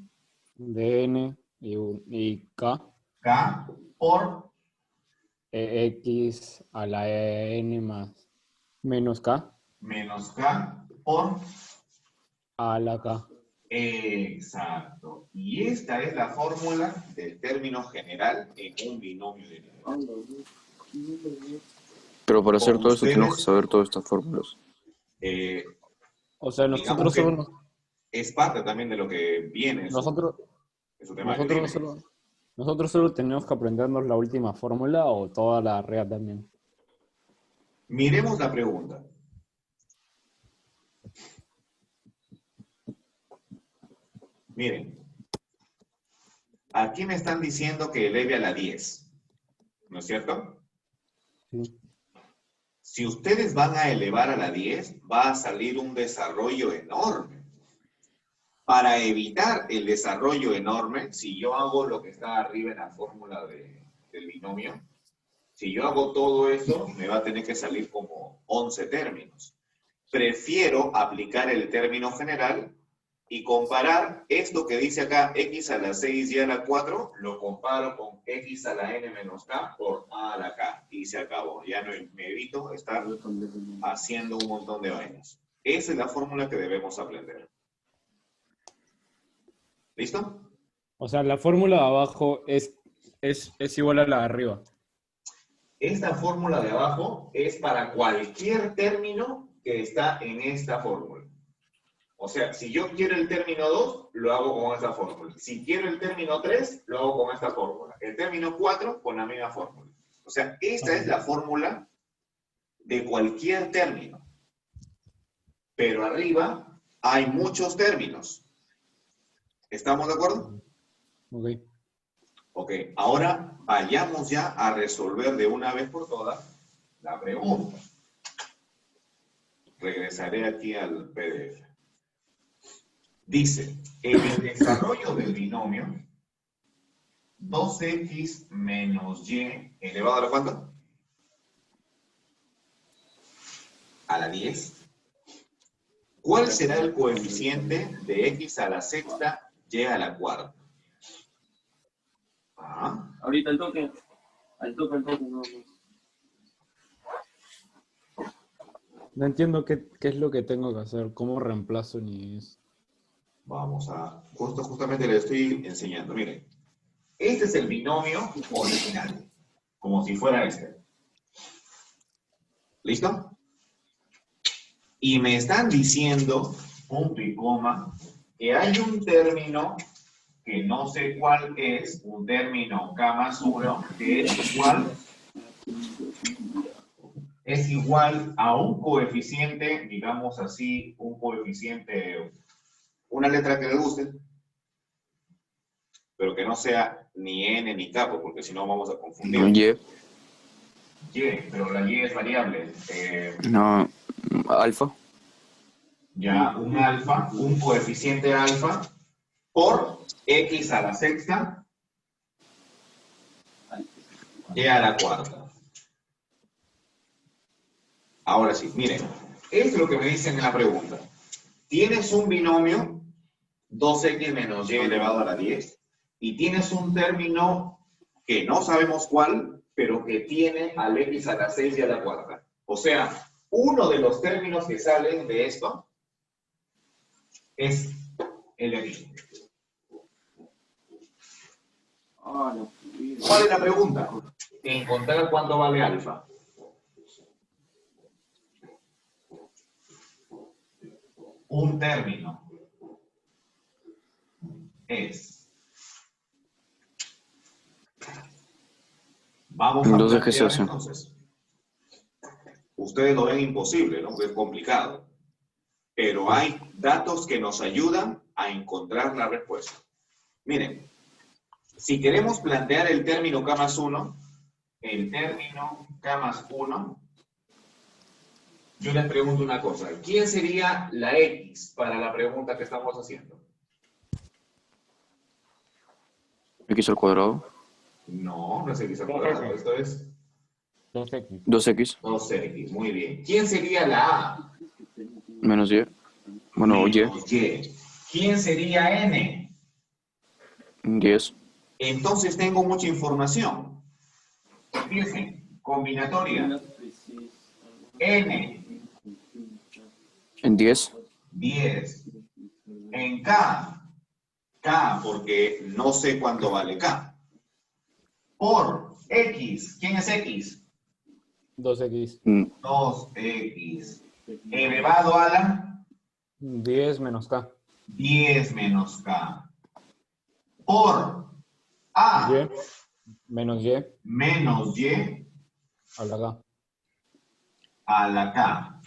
S1: De N y K,
S2: K por
S1: X a la N más menos K
S2: menos K por...
S1: a la K.
S2: Exacto. Y esta es la fórmula del término general en un binomio de nivel.
S3: Pero para hacer
S2: Como
S3: todo esto tenemos que
S2: ustedes,
S3: saber todas estas fórmulas.
S1: O sea,
S2: digamos
S1: nosotros
S2: que
S1: solo,
S2: es parte también de lo que viene en
S1: nosotros,
S2: su temario. Dime.
S1: nosotros solo tenemos que aprendernos la última fórmula o toda la red también.
S2: Miremos la pregunta. Miren, aquí me están diciendo que eleve a la 10, ¿no es cierto?
S1: Sí.
S2: Si ustedes van a elevar a la 10, va a salir un desarrollo enorme. Para evitar el desarrollo enorme, si yo hago lo que está arriba en la fórmula del binomio, si yo hago todo eso, me va a tener que salir como 11 términos. Prefiero aplicar el término general y comparar esto que dice acá, x a la 6 y a la 4, lo comparo con x a la n menos k por a a la k. Y se acabó. Ya no me evito estar haciendo un montón de vainas. Esa es la fórmula que debemos aprender. ¿Listo?
S1: O sea, la fórmula de abajo es igual a la de arriba.
S2: Esta fórmula de abajo es para cualquier término que está en esta fórmula. O sea, si yo quiero el término 2, lo hago con esta fórmula. Si quiero el término 3, lo hago con esta fórmula. El término 4, con la misma fórmula. O sea, esta es la fórmula de cualquier término. Pero arriba hay muchos términos. ¿Estamos de acuerdo?
S1: Ok.
S2: Ok, ahora vayamos ya a resolver de una vez por todas la pregunta. Regresaré aquí al PDF. Dice, en el desarrollo del binomio, 2x menos y elevado a la ¿cuánto? A la 10. ¿Cuál será el coeficiente de x a la sexta y a la cuarta? Ah,
S4: Ahorita al toque, no.
S1: No entiendo qué es lo que tengo que hacer, cómo reemplazo ni eso.
S2: vamos a, justamente le estoy enseñando, miren. Este es el binomio original, como si fuera este. ¿Listo? Y me están diciendo, punto y coma, que hay un término que no sé cuál es, un término K más 1, que es igual a un coeficiente, digamos así, un coeficiente, una letra que le guste, pero que no sea ni N ni K, porque si no vamos a confundir.
S3: Y.
S2: Y, pero la Y es variable.
S3: No, alfa.
S2: Ya, un alfa, un coeficiente alfa, por x a la sexta y a la cuarta. Ahora sí, miren, esto es lo que me dicen en la pregunta. Tienes un binomio, 2x menos y elevado a la 10, y tienes un término que no sabemos cuál, pero que tiene al x a la 6 y a la cuarta. O sea, uno de los términos que salen de esto es el de aquí. ¿Cuál es la pregunta? Encontrar cuánto vale alfa. Un término es. Vamos a
S3: Entonces, ¿qué se
S2: plantear
S3: hace?
S2: entonces. Ustedes lo ven imposible, ¿no? Porque es complicado. Pero hay datos que nos ayudan a encontrar la respuesta. Miren, si queremos plantear el término K más 1, el término K más 1, yo les pregunto una cosa. ¿Quién sería la X para la pregunta que estamos haciendo?
S3: X al cuadrado.
S2: No, no es X al cuadrado. Esto es
S1: 2x.
S3: 2x
S2: 2X. Muy bien. ¿Quién sería la A?
S3: menos y. Bueno, y.
S2: Menos Y. ¿Quién sería N?
S3: 10.
S2: Entonces tengo mucha información. Fíjense, combinatoria. N,
S3: En 10.
S2: 10. En K, K, porque no sé cuánto vale K. Por X, ¿quién es X?
S1: 2x.
S2: 2X. Elevado a la
S1: 10 menos k.
S2: 10 menos K. Por A,
S1: Y menos y
S2: menos Y
S1: a la k.
S2: a la K.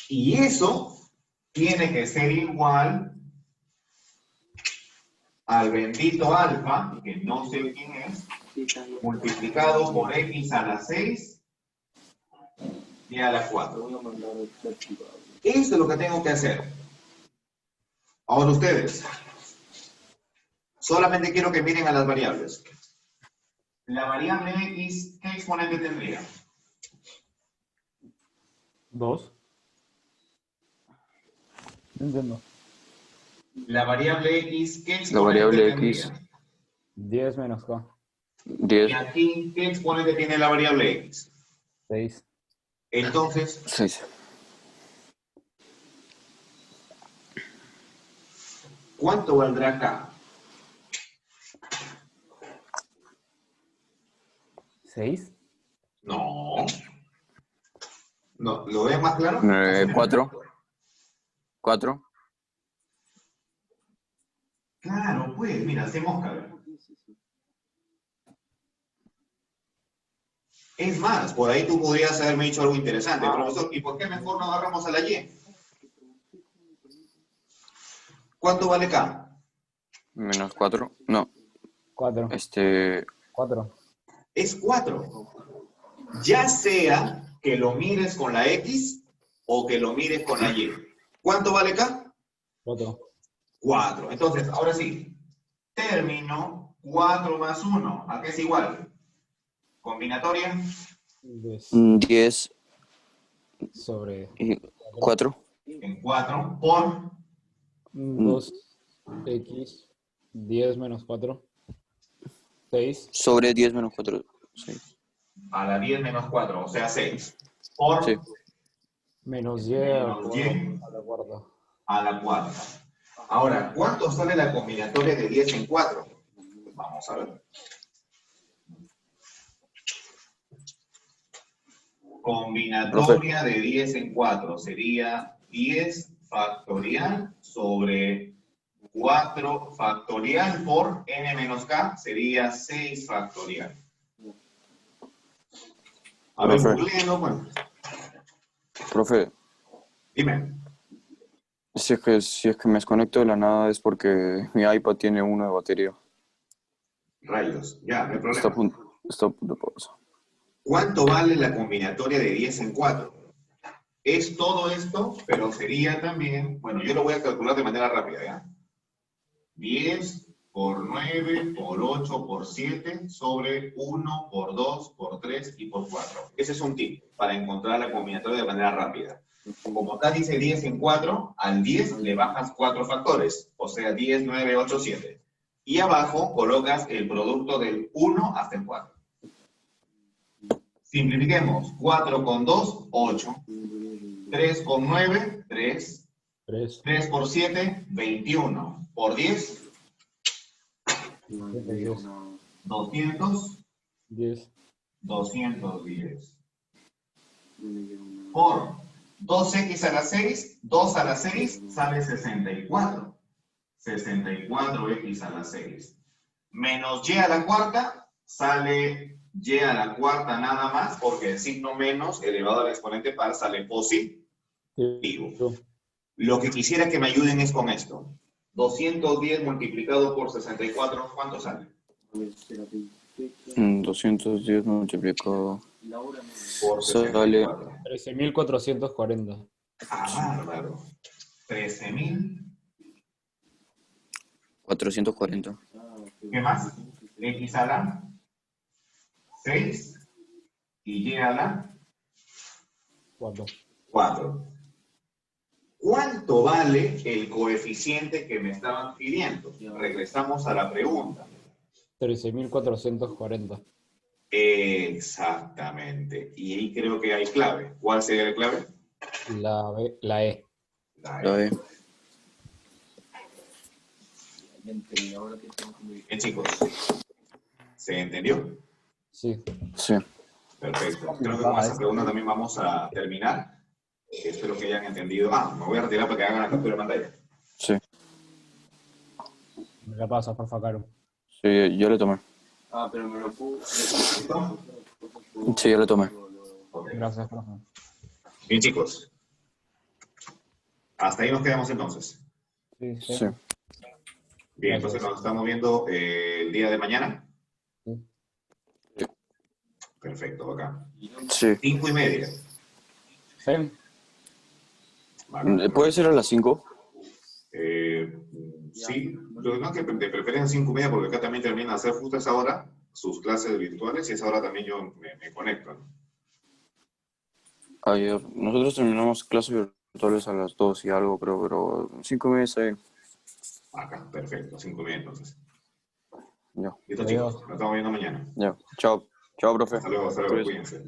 S2: Y eso tiene que ser igual al bendito alfa, que no sé quién es, multiplicado por X a la 6 y a la 4. Eso es lo que tengo que hacer. Ahora ustedes, solamente quiero que miren a las variables. La variable X, ¿qué exponente tendría?
S1: 2. No entiendo.
S2: La variable X, ¿qué exponente
S3: La variable
S2: tendría?
S3: X.
S1: 10 menos k.
S3: 10.
S2: Y aquí, ¿qué exponente tiene la variable X?
S1: 6.
S2: Entonces,
S3: 6.
S2: ¿cuánto valdrá K?
S1: 6.
S2: No. No, ¿lo ves más claro?
S3: 4. 4.
S2: Claro, pues, mira, hacemos caber. Es más, por ahí tú podrías haberme dicho algo interesante, profesor. ¿Y por qué mejor no agarramos a la Y? ¿Cuánto vale K?
S3: Menos 4. No.
S1: 4. 4.
S2: Es 4. Ya sea que lo mires con la X o que lo mires con la Y. ¿Cuánto vale K?
S1: 4.
S2: 4. Entonces, ahora sí. Término 4 más 1. ¿A qué es igual? Combinatoria.
S3: 10
S1: Sobre
S3: y 4.
S2: En 4 por
S1: 2x. 10 menos 4. 6.
S3: Sobre 10 menos 4. 6.
S2: a la 10 menos 4, o sea 6. Por
S3: Sí.
S1: Menos y
S2: menos Y
S1: a la cuarta.
S2: a la 4. Ahora, ¿cuánto sale la combinatoria de 10 en 4? Vamos a ver. Combinatoria de 10 en 4 sería 10 factorial sobre 4 factorial por n menos k, sería 6 factorial. A ver,
S3: Profe.
S2: googleenlo, bueno.
S3: Profe,
S2: Dime.
S3: si es que me desconecto de la nada es porque mi iPad tiene 1 de batería.
S2: Rayos, ya, no hay
S3: Está a
S2: problema.
S3: punto de pausa.
S2: ¿Cuánto vale la combinatoria de 10 en 4? Es todo esto, pero sería también, bueno, yo lo voy a calcular de manera rápida, ¿ya? 10 por 9 por 8 por 7 sobre 1 por 2 por 3 y por 4. Ese es un tip para encontrar la combinatoria de manera rápida. Como acá dice 10 en 4, al 10 le bajas 4 factores, o sea 10, 9, 8, 7. Y abajo colocas el producto del 1 hasta el 4. Simplifiquemos. 4 con 2, 8. 3 con 9, 3. 3 por 7, 21. Por 10, 200,
S1: 10.
S2: 210. Por 2x a la 6, 2 a la 6 sale 64. 64x a la 6. Menos y a la cuarta sale y a la cuarta nada más, porque el signo menos elevado al exponente par sale positivo. Lo que quisiera que me ayuden es con esto. 210 multiplicado por 64, ¿cuánto sale?
S3: 210 multiplicado
S2: Por
S3: sale
S2: 64.
S1: 13.440.
S2: Ah, bárbaro. 13.000.
S3: 440.
S2: ¿Qué más? X a la 6 y Y a la
S1: 4.
S2: 4. ¿Cuánto vale el coeficiente que me estaban pidiendo? Regresamos a la pregunta.
S1: 13.440.
S2: Exactamente. Y ahí creo que hay clave. ¿Cuál sería la clave?
S1: La E.
S2: La
S3: La
S2: E.
S3: E.
S2: Bien, chicos. ¿Se entendió?
S1: Sí.
S3: Sí.
S2: Perfecto. Creo que con esa pregunta también vamos a terminar. Espero que hayan entendido. Me voy a retirar para que hagan la captura de pantalla.
S3: Sí.
S1: Me la pasa, porfa, Caro.
S3: Sí, yo le tomé.
S4: Pero me lo puedo...
S2: ¿Listo?
S3: Sí, yo le tomé.
S2: Ok.
S1: Gracias, profe.
S2: Bien, chicos. Hasta ahí nos quedamos entonces.
S1: Sí.
S3: Sí.
S2: Bien, entonces nos estamos viendo el día de mañana.
S1: Sí.
S2: Perfecto, acá.
S3: Sí.
S2: 5:30.
S1: ¿Sí?
S2: Bacán.
S3: ¿Puede ser a las 5?
S2: Sí, lo demás que de preferencia 5:30 porque acá también terminan a hacer justo a esa hora sus clases virtuales y a esa hora también yo me conecto, ¿no?
S3: Ayer. Nosotros terminamos clases virtuales a las 2 y algo, creo, pero 5:30 está bien.
S2: Acá, perfecto, 5:30 entonces.
S3: Ya.
S2: Listo,
S1: Adiós.
S2: chicos, nos estamos viendo mañana.
S3: Ya. Chao. Chao, profe.
S2: Hasta luego,
S3: Cuídese.
S2: cuídense.